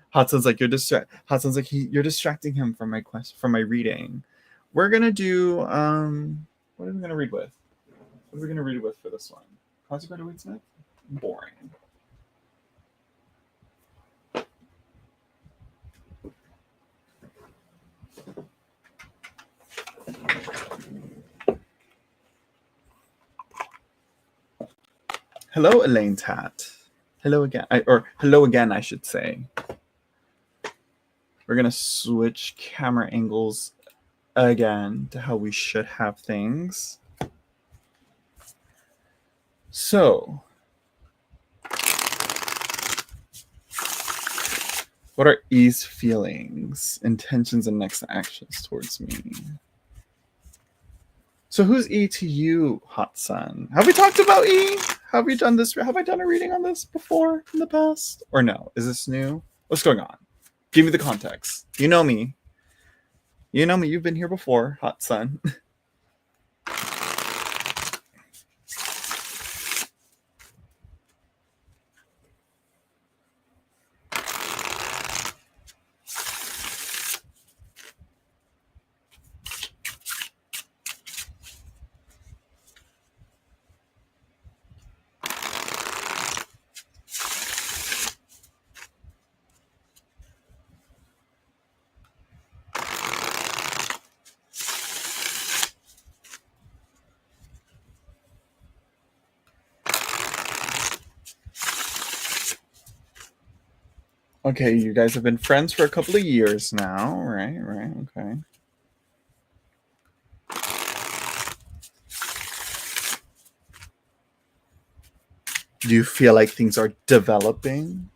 Hot Sun's like Hot Sun's like you're distracting him from my reading. We're gonna do what are we gonna read with? What are we gonna read with for this one? Classic Wade Smith? Boring. Hello, Elaine Tat. Hello again. Hello again, I should say. We're gonna switch camera angles again to how we should have things. So, what are E's feelings, intentions, and next actions towards me? So who's E to you, Hot Sun? Have we talked about E? Have we done this? Have I done a reading on this before in the past? Or no? Is this new? What's going on? Give me the context. You know me. You've been here before, Hot Sun. Okay, you guys have been friends for a couple of years now, right? Okay. Do you feel like things are developing?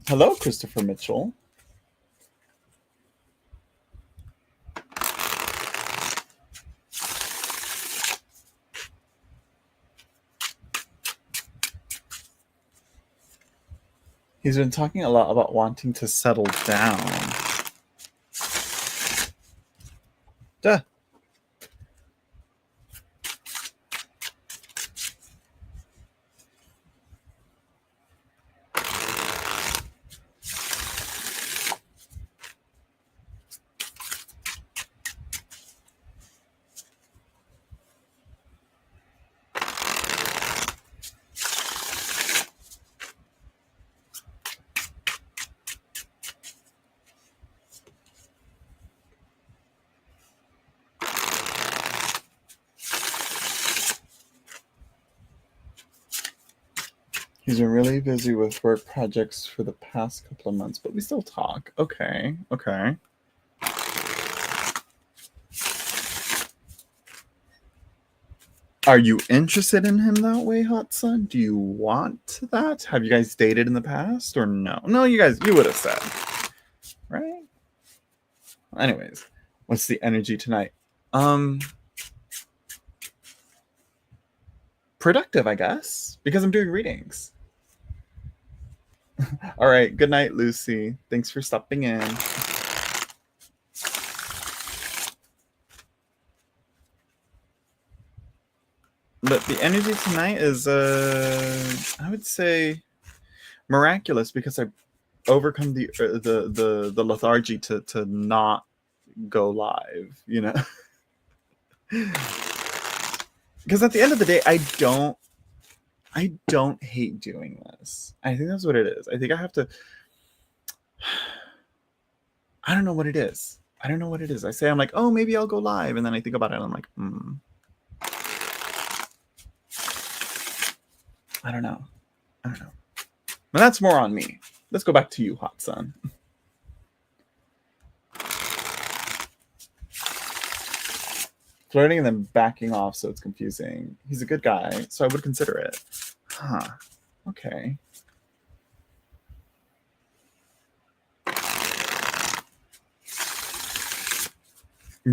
Hello, Christopher Mitchell. He's been talking a lot about wanting to settle down. Duh. He's been really busy with work projects for the past couple of months, but we still talk. Okay. Are you interested in him that way, Hot Sun? Do you want that? Have you guys dated in the past or no? No, you would have said. Right? Anyways, what's the energy tonight? Productive, I guess, because I'm doing readings. All right, good night, Lucy. Thanks for stopping in. But the energy tonight is, I would say, miraculous because I overcome the lethargy to not go live. You know, because at the end of the day, I don't hate doing this. I think that's what it is. I think I have to. I don't know what it is. I say I'm like, oh, maybe I'll go live, and then I think about it, and I'm like, I don't know. But that's more on me. Let's go back to you, Hot Sun. Flirting and then backing off, so it's confusing. He's a good guy, so I would consider it. Huh. Okay.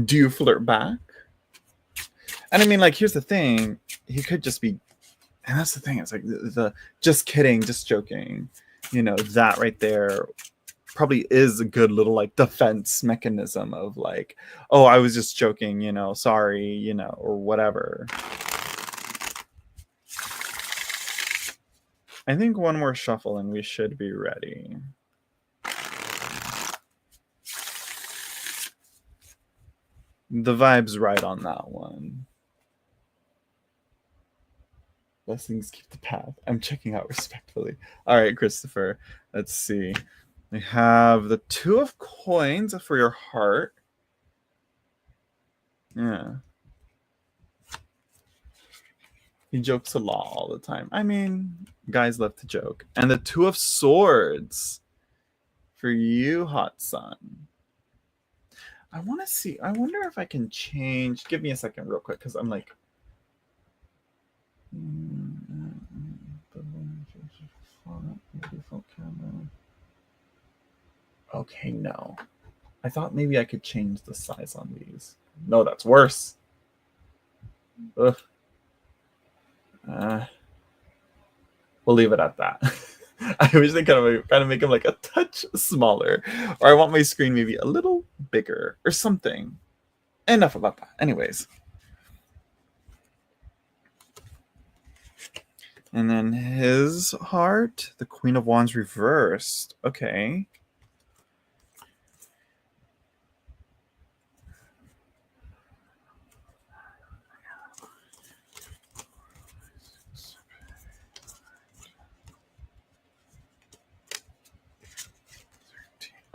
Do you flirt back? And I mean, like, here's the thing. He could just be, and that's the thing. It's like the just kidding, just joking. You know, that right there probably is a good little like defense mechanism of like, oh, I was just joking, you know, sorry, you know, or whatever. I think one more shuffle and we should be ready. The vibe's right on that one. Blessings keep the path. I'm checking out respectfully. All right, Christopher. Let's see. We have the Two of Coins for your heart. Yeah. He jokes a lot all the time. I mean, guys love to joke. And the Two of Swords for you, Hot Sun. I want to see. I wonder if I can change. Give me a second real quick because I'm like. Okay, no. I thought maybe I could change the size on these. No, that's worse. Ugh. We'll leave it at that. I wish they kind of make them like a touch smaller, or I want my screen maybe a little bigger or something. Enough about that. Anyways. And then his heart, the Queen of Wands reversed. Okay.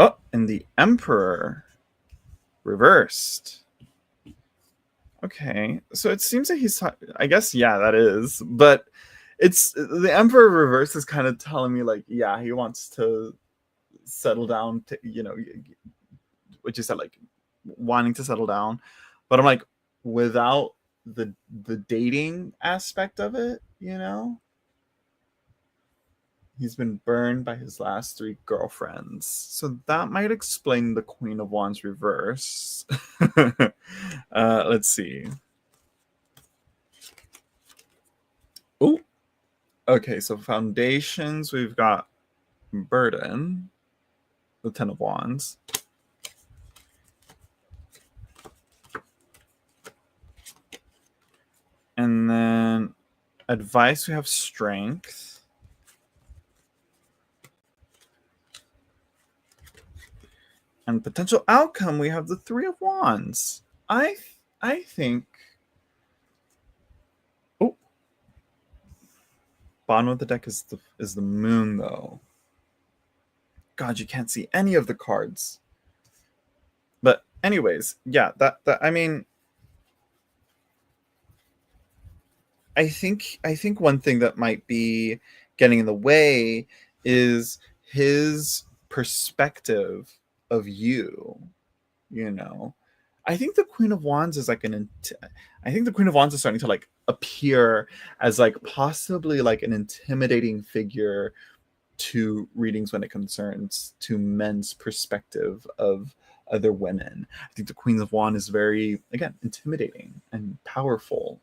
Oh, and the Emperor reversed. Okay, so it seems that he's. I guess yeah, that is. But it's the Emperor reverse is kind of telling me like, yeah, he wants to settle down. To, what you said, like wanting to settle down. But I'm like, without the dating aspect of it, he's been burned by his last 3 girlfriends. So that might explain the Queen of Wands reverse. Let's see. Oh, okay. So foundations, we've got burden, the 10 of Wands. And then advice, we have strength. And potential outcome, we have the 3 of Wands. I think. Oh, bottom of the deck is the moon, though. God, you can't see any of the cards. But anyways, yeah, that I mean, I think one thing that might be getting in the way is his perspective of you. I think the Queen of Wands is like I think the Queen of Wands is starting to like appear as like possibly like an intimidating figure to readings when it concerns to men's perspective of other women. I think the Queen of Wands is very, again, intimidating and powerful.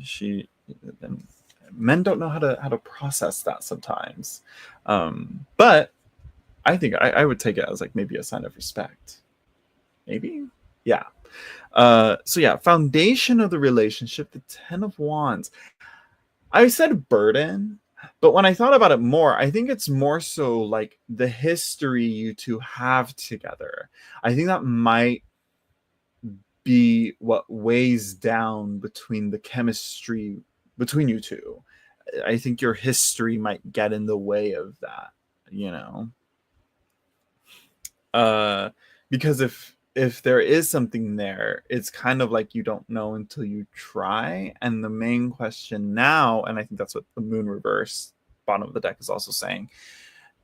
She men don't know how to process that sometimes. But I think I would take it as like maybe a sign of respect. Maybe, yeah. So yeah, foundation of the relationship, the 10 of Wands. I said burden, but when I thought about it more, I think it's more so like the history you two have together. I think that might be what weighs down between the chemistry between you two. I think your history might get in the way of that, because if there is something there, it's kind of like you don't know until you try. And the main question now, and I think that's what the moon reverse bottom of the deck is also saying,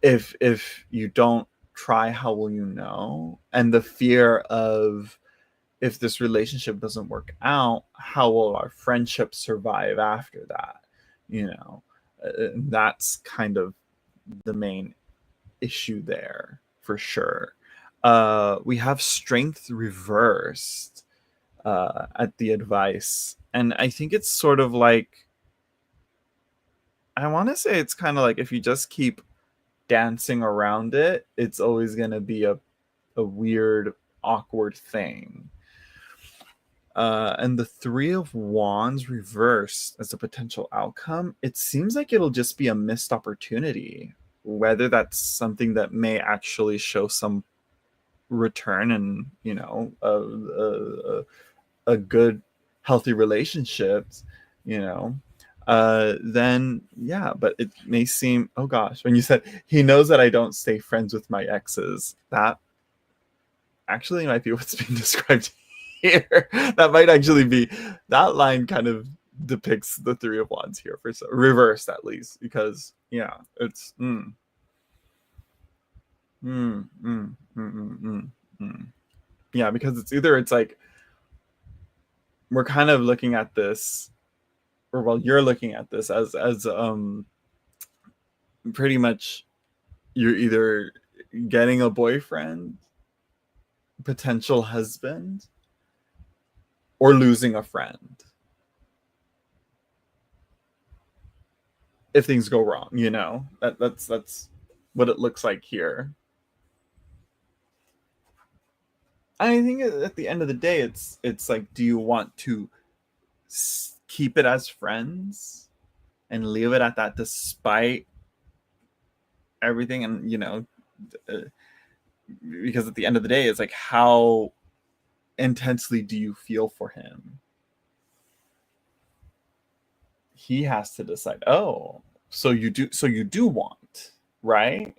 if you don't try, how will you know? And the fear of, if this relationship doesn't work out, how will our friendship survive after that? That's kind of the main issue there for sure. We have strength reversed at the advice. And I think it's sort of like, I want to say it's kind of like if you just keep dancing around it, it's always going to be a weird, awkward thing. And the 3 of Wands reversed as a potential outcome, it seems like it'll just be a missed opportunity. Whether that's something that may actually show some return and a good healthy relationships, then yeah. But it may seem, oh gosh, when you said he knows that I don't stay friends with my exes, that actually might be what's being described here. That might actually be, that line kind of depicts the 3 of Wands here, for reversed at least, because yeah, it's yeah, because it's like we're kind of looking at this, or well, you're looking at this as pretty much you're either getting a boyfriend, potential husband, or losing a friend if things go wrong. That's what it looks like here. I think at the end of the day, it's like, do you want to keep it as friends and leave it at that despite everything? And because at the end of the day, it's like, how intensely do you feel for him? He has to decide. Oh, so you do want, right?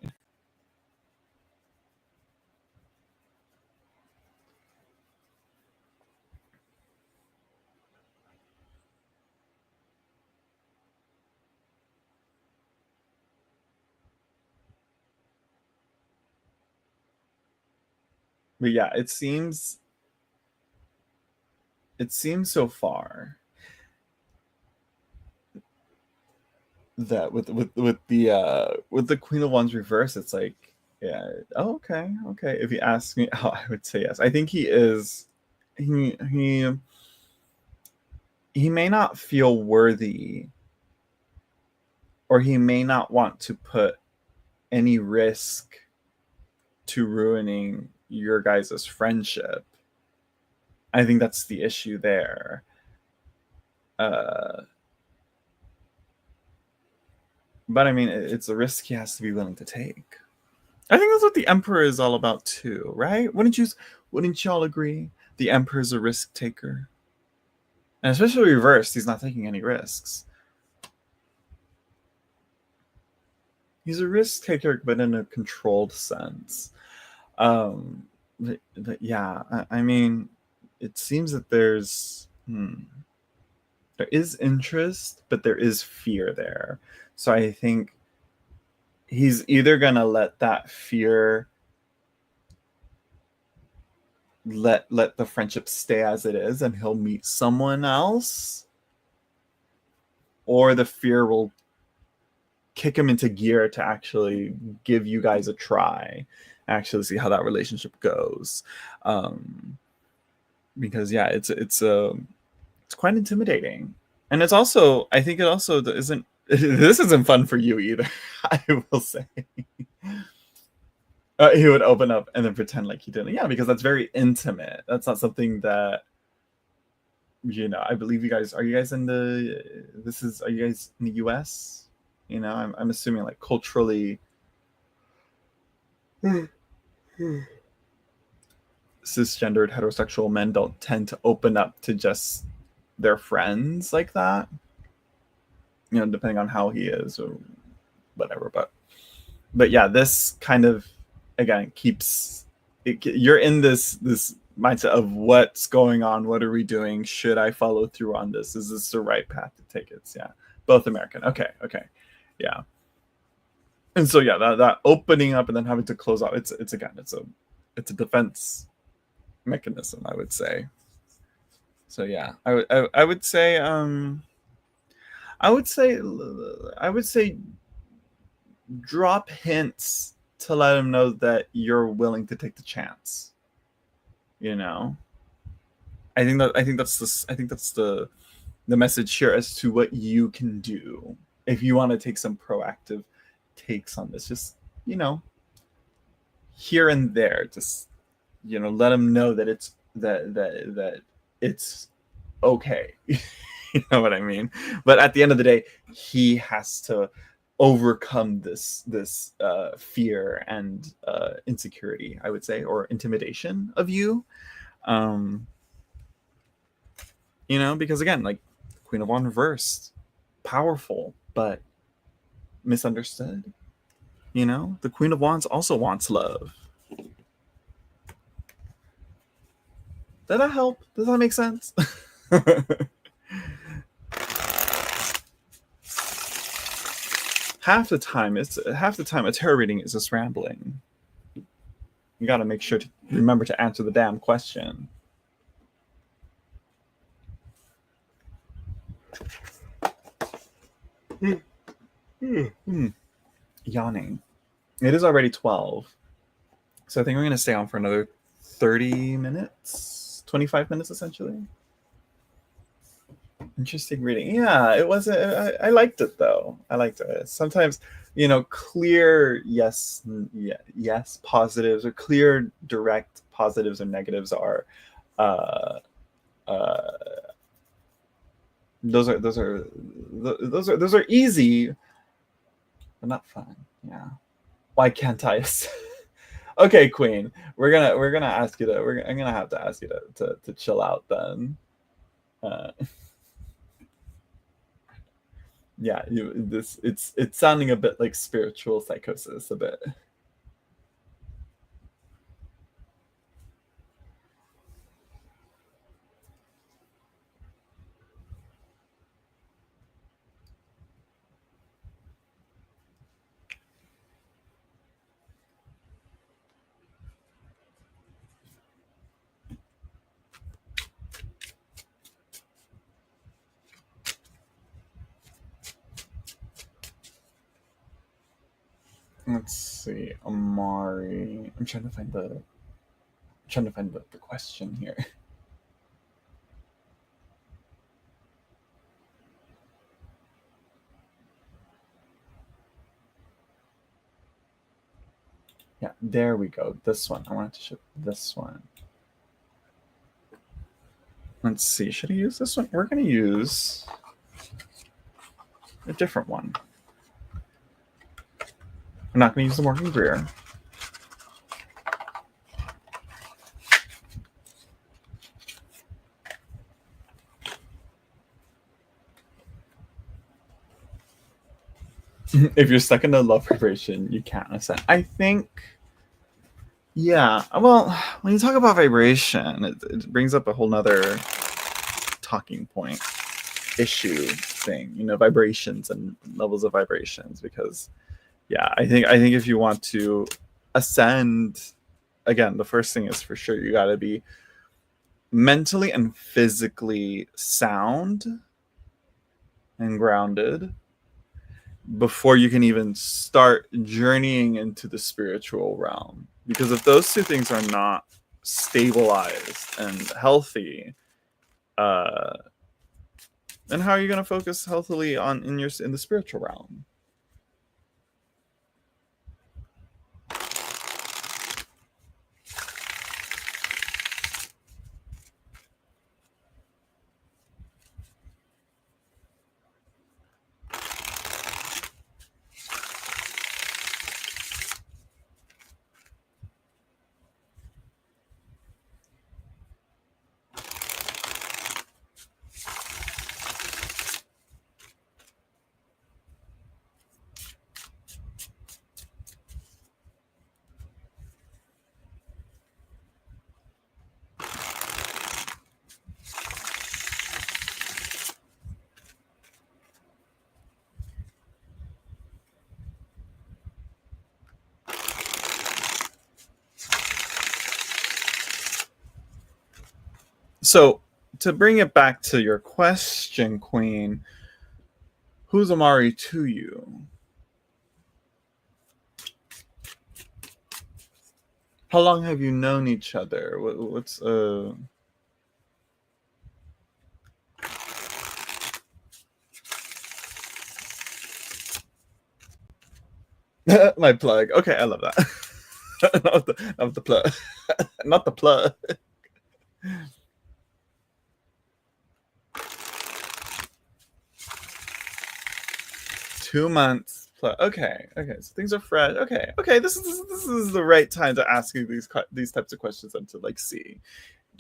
But yeah, it seems so far that with the Queen of Wands reverse, it's like, yeah, oh, okay. If you ask me, oh, I would say yes. I think he is. He may not feel worthy, or he may not want to put any risk to ruining your guys' friendship. I think that's the issue there. But I mean, it's a risk he has to be willing to take. I think that's what the Emperor is all about too, right? Wouldn't y'all agree? The Emperor's a risk taker. And especially reversed, he's not taking any risks. He's a risk taker, but in a controlled sense. But yeah, I mean, it seems that there is interest, but there is fear there. So I think he's either gonna let that fear let the friendship stay as it is, and he'll meet someone else, or the fear will kick him into gear to actually give you guys a try, actually see how that relationship goes. Because yeah, it's quite intimidating, and it's also, I think it also isn't. This isn't fun for you either. I will say. He would open up and then pretend like he didn't. Yeah, because that's very intimate. That's not something that, I believe you guys. Are you guys in the? Are you guys in the U.S.? I'm assuming like culturally cisgendered heterosexual men don't tend to open up to just their friends like that. Depending on how he is or whatever. But yeah, this kind of, again, keeps you're in this mindset of what's going on, what are we doing, should I follow through on this, is this the right path to take? It's both American. Okay, yeah. And so yeah, that opening up and then having to close off, it's a defense mechanism, I would say. So yeah, I would say drop hints to let him know that you're willing to take the chance. I think that's the message here as to what you can do if you want to take some proactive takes on this. Just here and there, just let him know that it's that it's okay. You know what I mean? But at the end of the day, he has to overcome this fear and insecurity, I would say, or intimidation of you. Because again, like Queen of Wands reversed, powerful but misunderstood. The Queen of Wands also wants love. Did that help? Does that make sense? half the time a tarot reading is just rambling. You got to make sure to remember to answer the damn question. Yawning. It is already 12, so I think we're going to stay on for another 30 minutes, 25 minutes essentially. Interesting reading. Yeah, it was. I liked it though. I liked it. Sometimes, clear yes positives, or clear direct positives or negatives are, those are easy, but not fun. Yeah. Why can't I? Okay, Queen. We're gonna ask you to. I'm gonna have to ask you to chill out then. Yeah, it's sounding a bit like spiritual psychosis, a bit. Let's see, Amari. I'm trying to find the question here. Yeah, there we go. This one. I wanted to show this one. Let's see. Should I use this one? We're going to use a different one. I'm not going to use the Morgan Greer. If you're stuck in a low vibration, you can't ascend. I think, yeah. Well, when you talk about vibration, it brings up a whole nother talking point issue thing. Vibrations and levels of vibrations. Because, yeah, I think if you want to ascend, again, the first thing is for sure you got to be mentally and physically sound and grounded before you can even start journeying into the spiritual realm. Because if those two things are not stabilized and healthy, then how are you going to focus healthily in the spiritual realm? So, to bring it back to your question, Queen, who's Amari to you? How long have you known each other? What's my plug? Okay, I love that. not the plug, not the plug. 2 months plus. Okay, so things are fresh. Okay. This is the right time to ask you these types of questions and to see.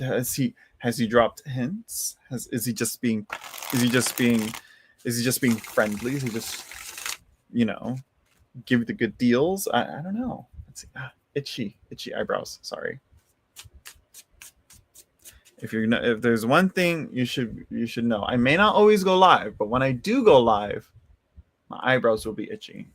Has he dropped hints? Is he just being friendly? Is he just give you the good deals? I don't know. Let's see. Itchy eyebrows. Sorry. If there's one thing you should know, I may not always go live, but when I do go live, my eyebrows will be itchy.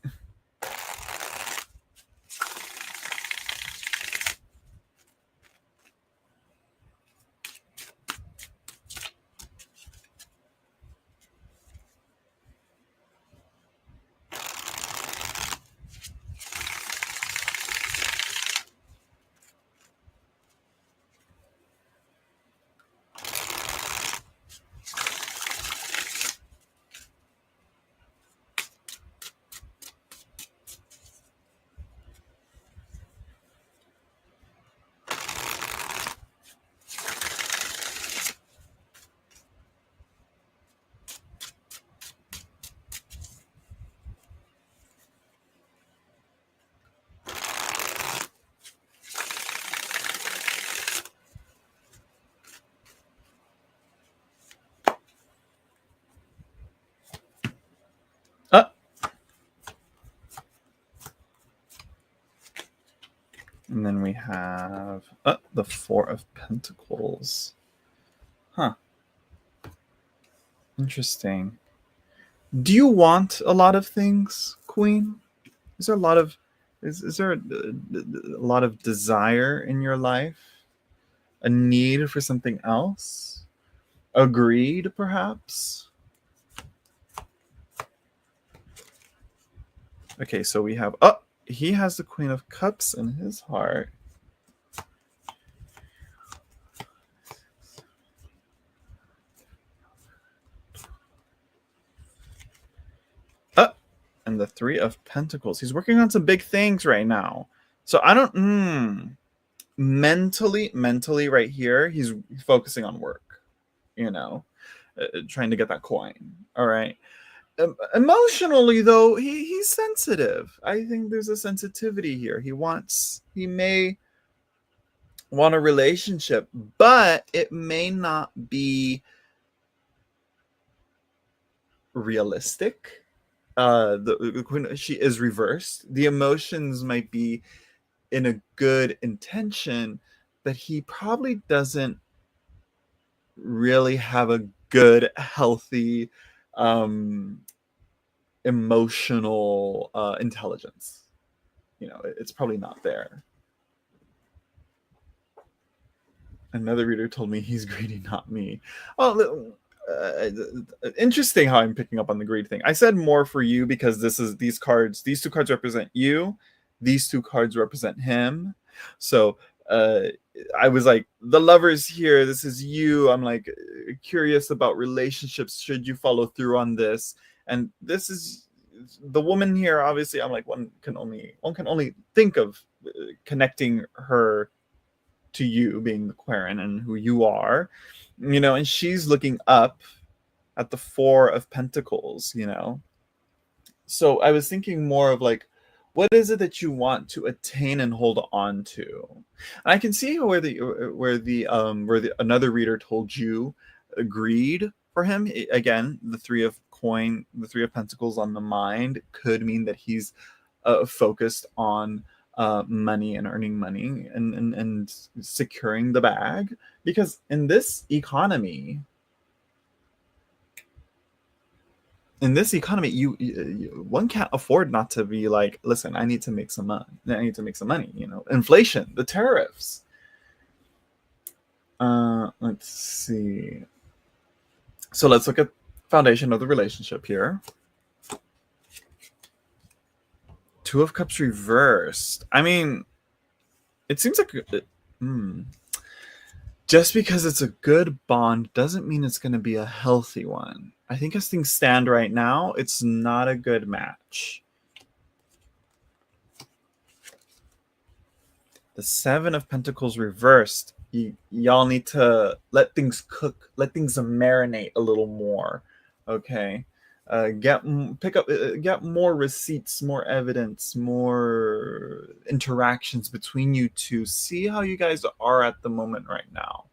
And then we have the Four of Pentacles. Huh. Interesting. Do you want a lot of things, Queen? Is there a lot of is there a lot of desire in your life? A need for something else? A greed, perhaps? Okay, so we have he has the Queen of Cups in his heart. And the Three of Pentacles. He's working on some big things right now. So I don't mentally right here, he's focusing on work, trying to get that coin. All right. Emotionally though, he's sensitive. I think there's a sensitivity here. He may want a relationship, but it may not be realistic. The queen, she is reversed. The emotions might be in a good intention, but he probably doesn't really have a good, healthy, emotional intelligence. It's probably not there. Another reader told me he's greedy, not me. Oh, interesting how I'm picking up on the greed thing. I said more for you because these two cards represent you. These two cards represent him. So I was like, the Lovers here, this is you. I'm like curious about relationships. Should you follow through on this? And this is the woman here. Obviously, I'm like, one can only think of connecting her to you being the Quarren and who you are, and she's looking up at the Four of Pentacles, So I was thinking more of like, what is it that you want to attain and hold on to? And I can see where another reader told you agreed for him. Again, the Three of Pentacles on the mind could mean that he's focused on money and earning money and securing the bag, because in this economy, you one can't afford not to be like, listen, I need to make some money. Inflation, the tariffs. Let's see. So let's look at foundation of the relationship here. Two of Cups reversed. I mean, it seems like just because it's a good bond doesn't mean it's going to be a healthy one. I think as things stand right now, it's not a good match. The Seven of Pentacles reversed. Y'all need to let things cook, let things marinate a little more. Okay. Get more receipts, more evidence, more interactions between you two. See how you guys are at the moment right now,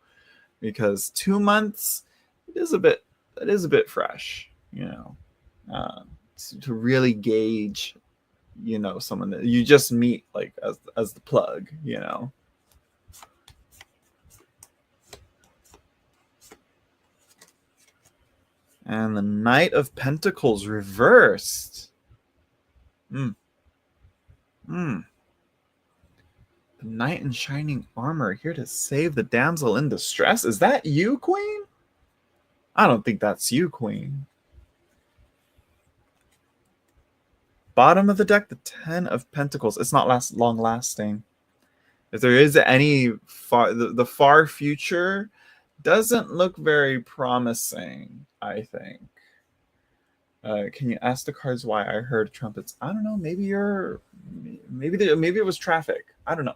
because 2 months it is a bit fresh, to really gauge, someone that you just meet like as the plug, And the Knight of Pentacles reversed. The Knight in shining armor, here to save the damsel in distress. Is that you, Queen? I don't think that's you, Queen. Bottom of the deck, the Ten of Pentacles. It's not long lasting. If there is any the far future doesn't look very promising, I think. Can you ask the cards why I heard trumpets? I don't know. Maybe it was traffic. I don't know.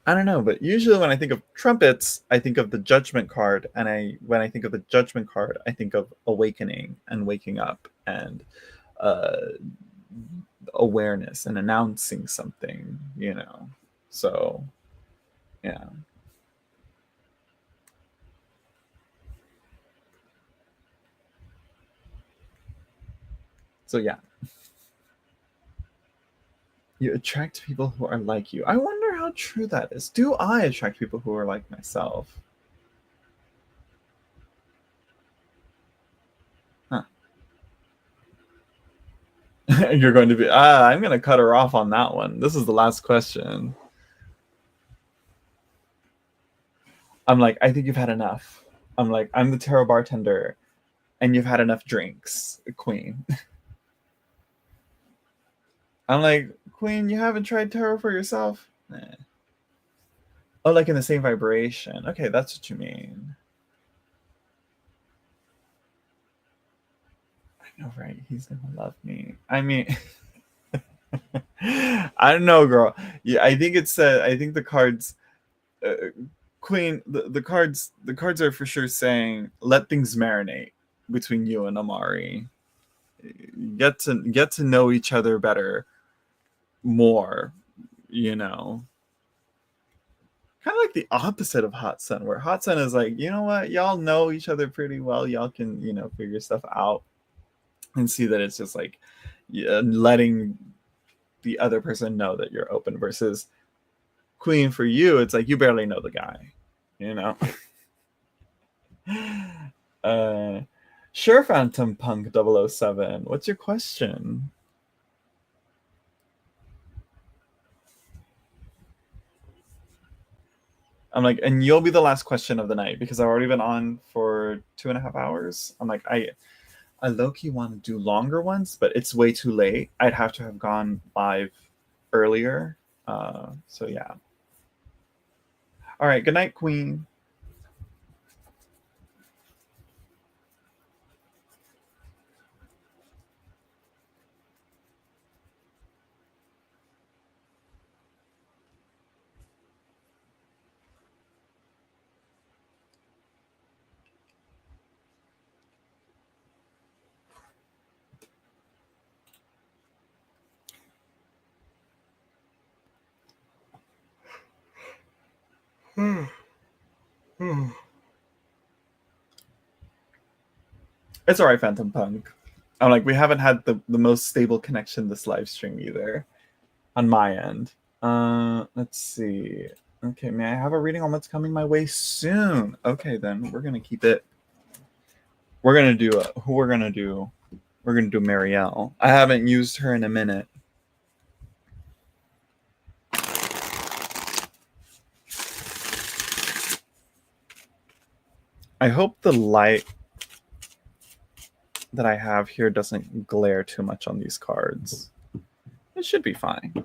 I don't know, but usually when I think of trumpets, I think of the Judgment card, and when I think of the Judgment card, I think of awakening and waking up and awareness and announcing something, So, yeah. So yeah. You attract people who are like you. I wonder how true that is. Do I attract people who are like myself? Huh. You're going to be... I'm going to cut her off on that one. This is the last question. I'm like, I think you've had enough. I'm like, I'm the tarot bartender. and you've had enough drinks, Queen. I'm like, Queen, you haven't tried tarot for yourself? Eh. Oh, like in the same vibration. Okay, that's what you mean. I know, right? He's gonna love me. I mean, I don't know, girl. Yeah, I think it's. I think the cards, Queen. The cards. The cards are for sure saying, "Let things marinate between you and Amari. Get to know each other better, more. You know." Kind of like the opposite of Hot Sun, where Hot Sun is like, you know what, y'all know each other pretty well. Y'all can, figure stuff out and see that it's just like letting the other person know that you're open versus Queen for you. It's like you barely know the guy, you know? Sure, Phantom Punk 007. What's your question? I'm like, and you'll be the last question of the night because I've already been on for 2.5 hours. I'm like, I low-key want to do longer ones, but it's way too late. I'd have to have gone live earlier. So yeah. All right. Good night, Queen. It's all right, Phantom Punk. I'm like, we haven't had the most stable connection this live stream either on my end. Let's see. Okay, may I have a reading on what's coming my way soon? Okay, then we're gonna keep it. We're gonna do who we're gonna do. We're gonna do Marielle. I haven't used her in a minute. I hope the light that I have here doesn't glare too much on these cards. It should be fine.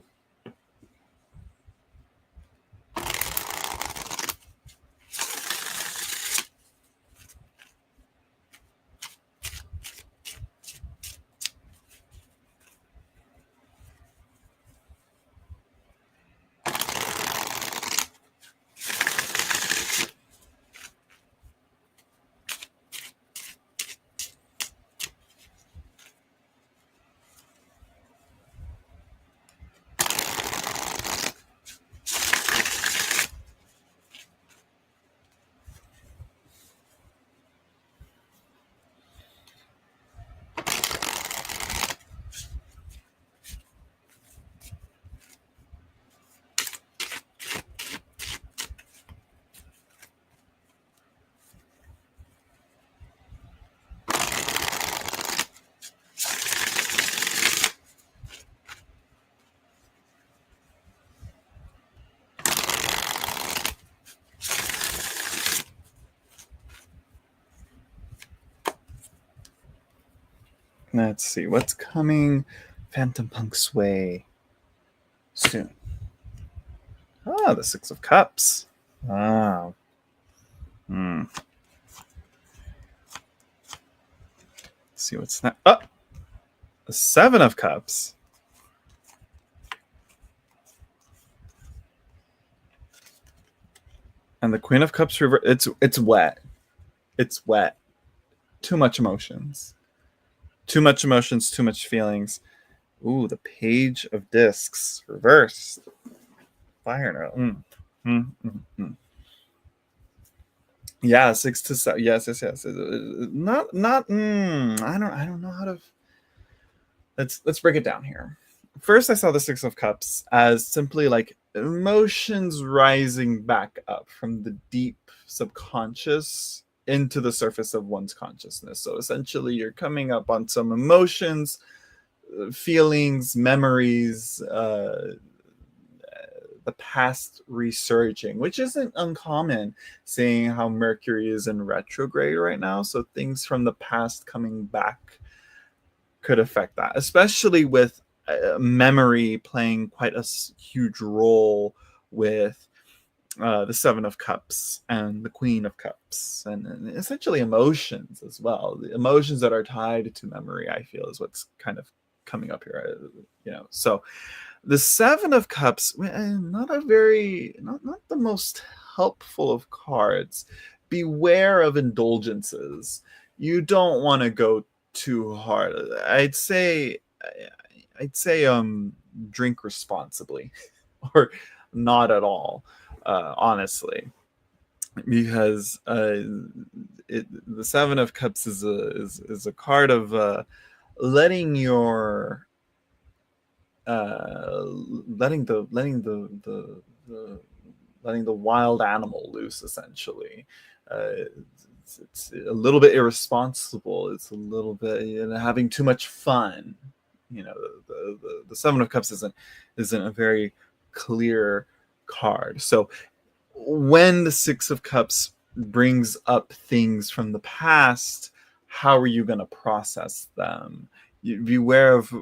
Let's see what's coming Phantom Punk's way soon. Ah, the Six of Cups. Ah. Let's see what's that. Oh, the Seven of Cups. And the Queen of Cups reverse. It's wet. It's wet. Too much emotions. Too much emotions, too much feelings. Ooh, the Page of Discs reversed. Fire. Yeah, 6 to 7. Yes. Not. I don't know how to. Let's break it down here. First, I saw the Six of Cups as simply like emotions rising back up from the deep subconscious into the surface of one's consciousness. So essentially, you're coming up on some emotions, feelings, memories that the past resurging, which isn't uncommon, seeing how Mercury is in retrograde right now. So things from the past coming back could affect that, especially with memory playing quite a huge role with the Seven of Cups and the Queen of Cups, and essentially emotions as well. The emotions that are tied to memory, I feel, is what's kind of coming up here. So the Seven of Cups, not the most helpful of cards. Beware of indulgences. You don't want to go too hard. I'd say drink responsibly, or not at all, honestly, because the Seven of Cups is a card of letting your letting the wild animal loose, essentially. It's a little bit irresponsible. It's a little bit having too much fun. The Seven of Cups isn't a very clear card. So when the Six of Cups brings up things from the past, how are you going to process them? Beware of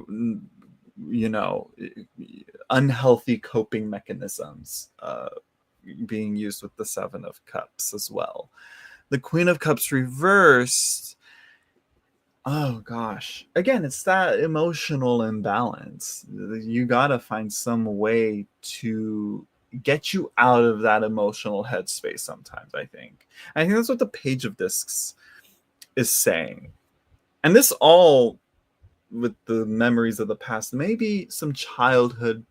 unhealthy coping mechanisms being used with the Seven of Cups as well. The Queen of Cups reversed, oh gosh, again, it's that emotional imbalance. You gotta find some way to get you out of that emotional headspace sometimes. I think that's what the Page of Discs is saying, and this all with the memories of the past, maybe some childhood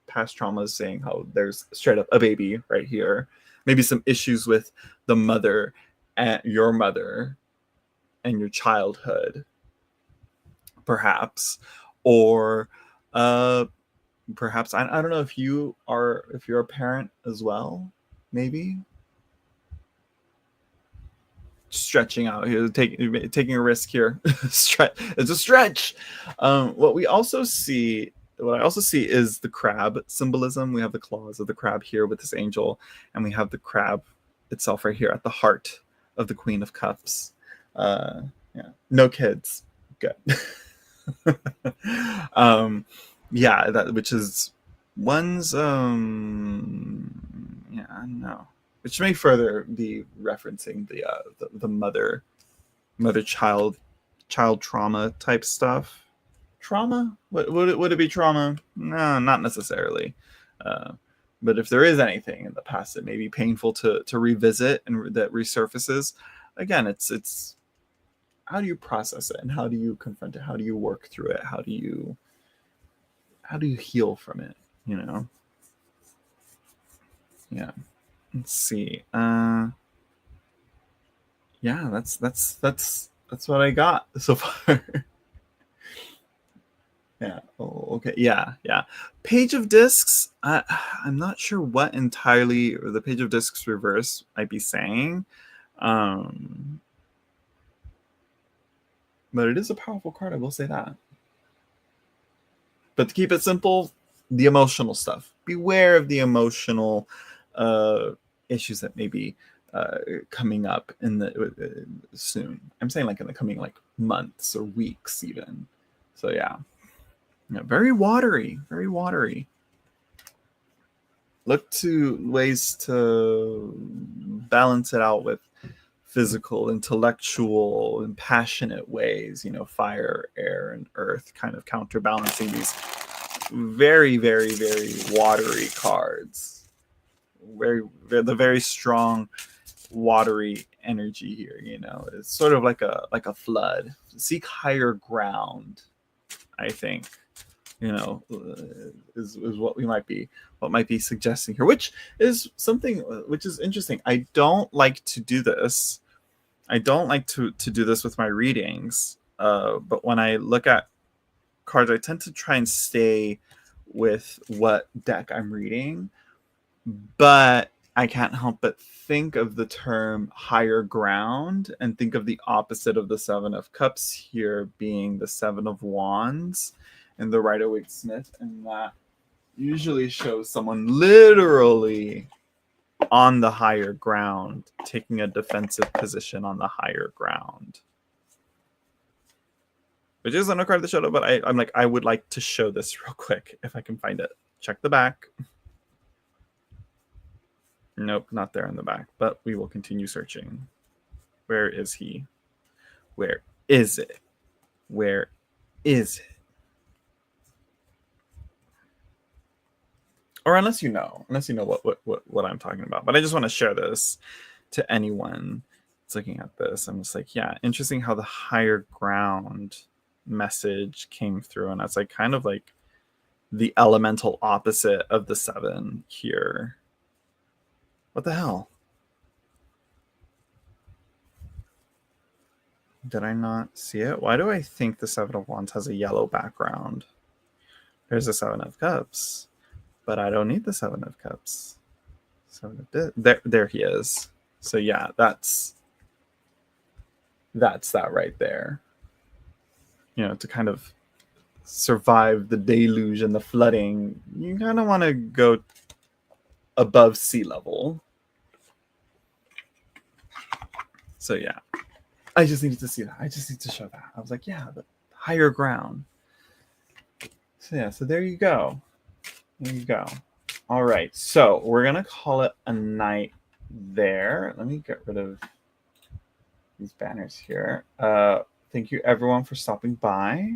past traumas, saying how there's straight up a baby right here, maybe some issues with the mother and your mother and your childhood, perhaps, or perhaps I don't know if you're a parent as well, maybe. Stretching out here, taking a risk here. It's a stretch. What I also see is the crab symbolism. We have the claws of the crab here with this angel, and we have the crab itself right here at the heart of the Queen of Cups. No kids. Good. That, which is one's I don't know, which may further be referencing the mother child trauma type stuff. Trauma? Would it be trauma? No, not necessarily. But if there is anything in the past that may be painful to revisit and that resurfaces, again, it's how do you process it, and how do you confront it? How do you work through it? How do you heal from it? Yeah. Let's see. That's what I got so far. Yeah. Oh, okay. Yeah. Page of Discs. I'm not sure what entirely the Page of Discs reverse might be saying. But it is a powerful card, I will say that. But to keep it simple, the emotional stuff. Beware of the emotional issues that may be coming up in the soon. I'm saying like in the coming months or weeks even. So yeah, very watery, very watery. Look to ways to balance it out with physical, intellectual, and passionate ways. Fire, air, and earth, kind of counterbalancing these very, very, very watery cards. The very strong watery energy here. It's sort of like a flood. Seek higher ground, I think. Is what might be suggesting here, which is something which is interesting. I don't like to do this. I don't like to do this with my readings. But when I look at cards, I tend to try and stay with what deck I'm reading. But I can't help but think of the term higher ground and think of the opposite of the Seven of Cups here being the Seven of Wands and the Rider-Waite-Smith, and that usually shows someone literally on the higher ground, taking a defensive position on the higher ground. Which isn't a card of the shadow, but I'm like, I would like to show this real quick if I can find it. Check the back. Nope, not there in the back, but we will continue searching. Where is he? Where is it? Where is it? Or unless you know what I'm talking about. But I just want to share this to anyone that's looking at this. I'm just like, yeah, interesting how the higher ground message came through. And that's like kind of like the elemental opposite of the 7 here. What the hell? Did I not see it? Why do I think the 7 of Wands has a yellow background? There's the 7 of Cups. But I don't need the 7 of Cups. So there he is. So yeah, that's that right there. You know, to kind of survive the deluge and the flooding, you kind of want to go above sea level. So yeah, I just needed to see that. I just need to show that. I was like, yeah, the higher ground. So yeah, so there you go. There you go. All right, so we're gonna call it a night there. Let me get rid of these banners here. Thank you everyone for stopping by.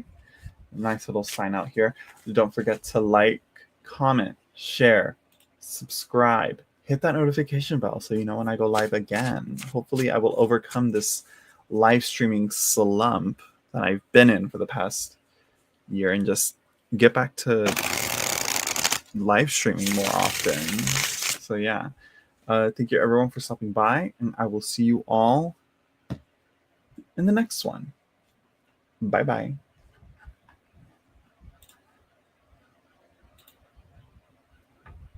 Nice little sign out here. Don't forget to like, comment, share, subscribe, hit that notification bell so you know when I go live again. Hopefully I will overcome this live streaming slump that I've been in for the past year and just get back to live streaming more often. So yeah, thank you everyone for stopping by, and I will see you all in the next one. Bye bye.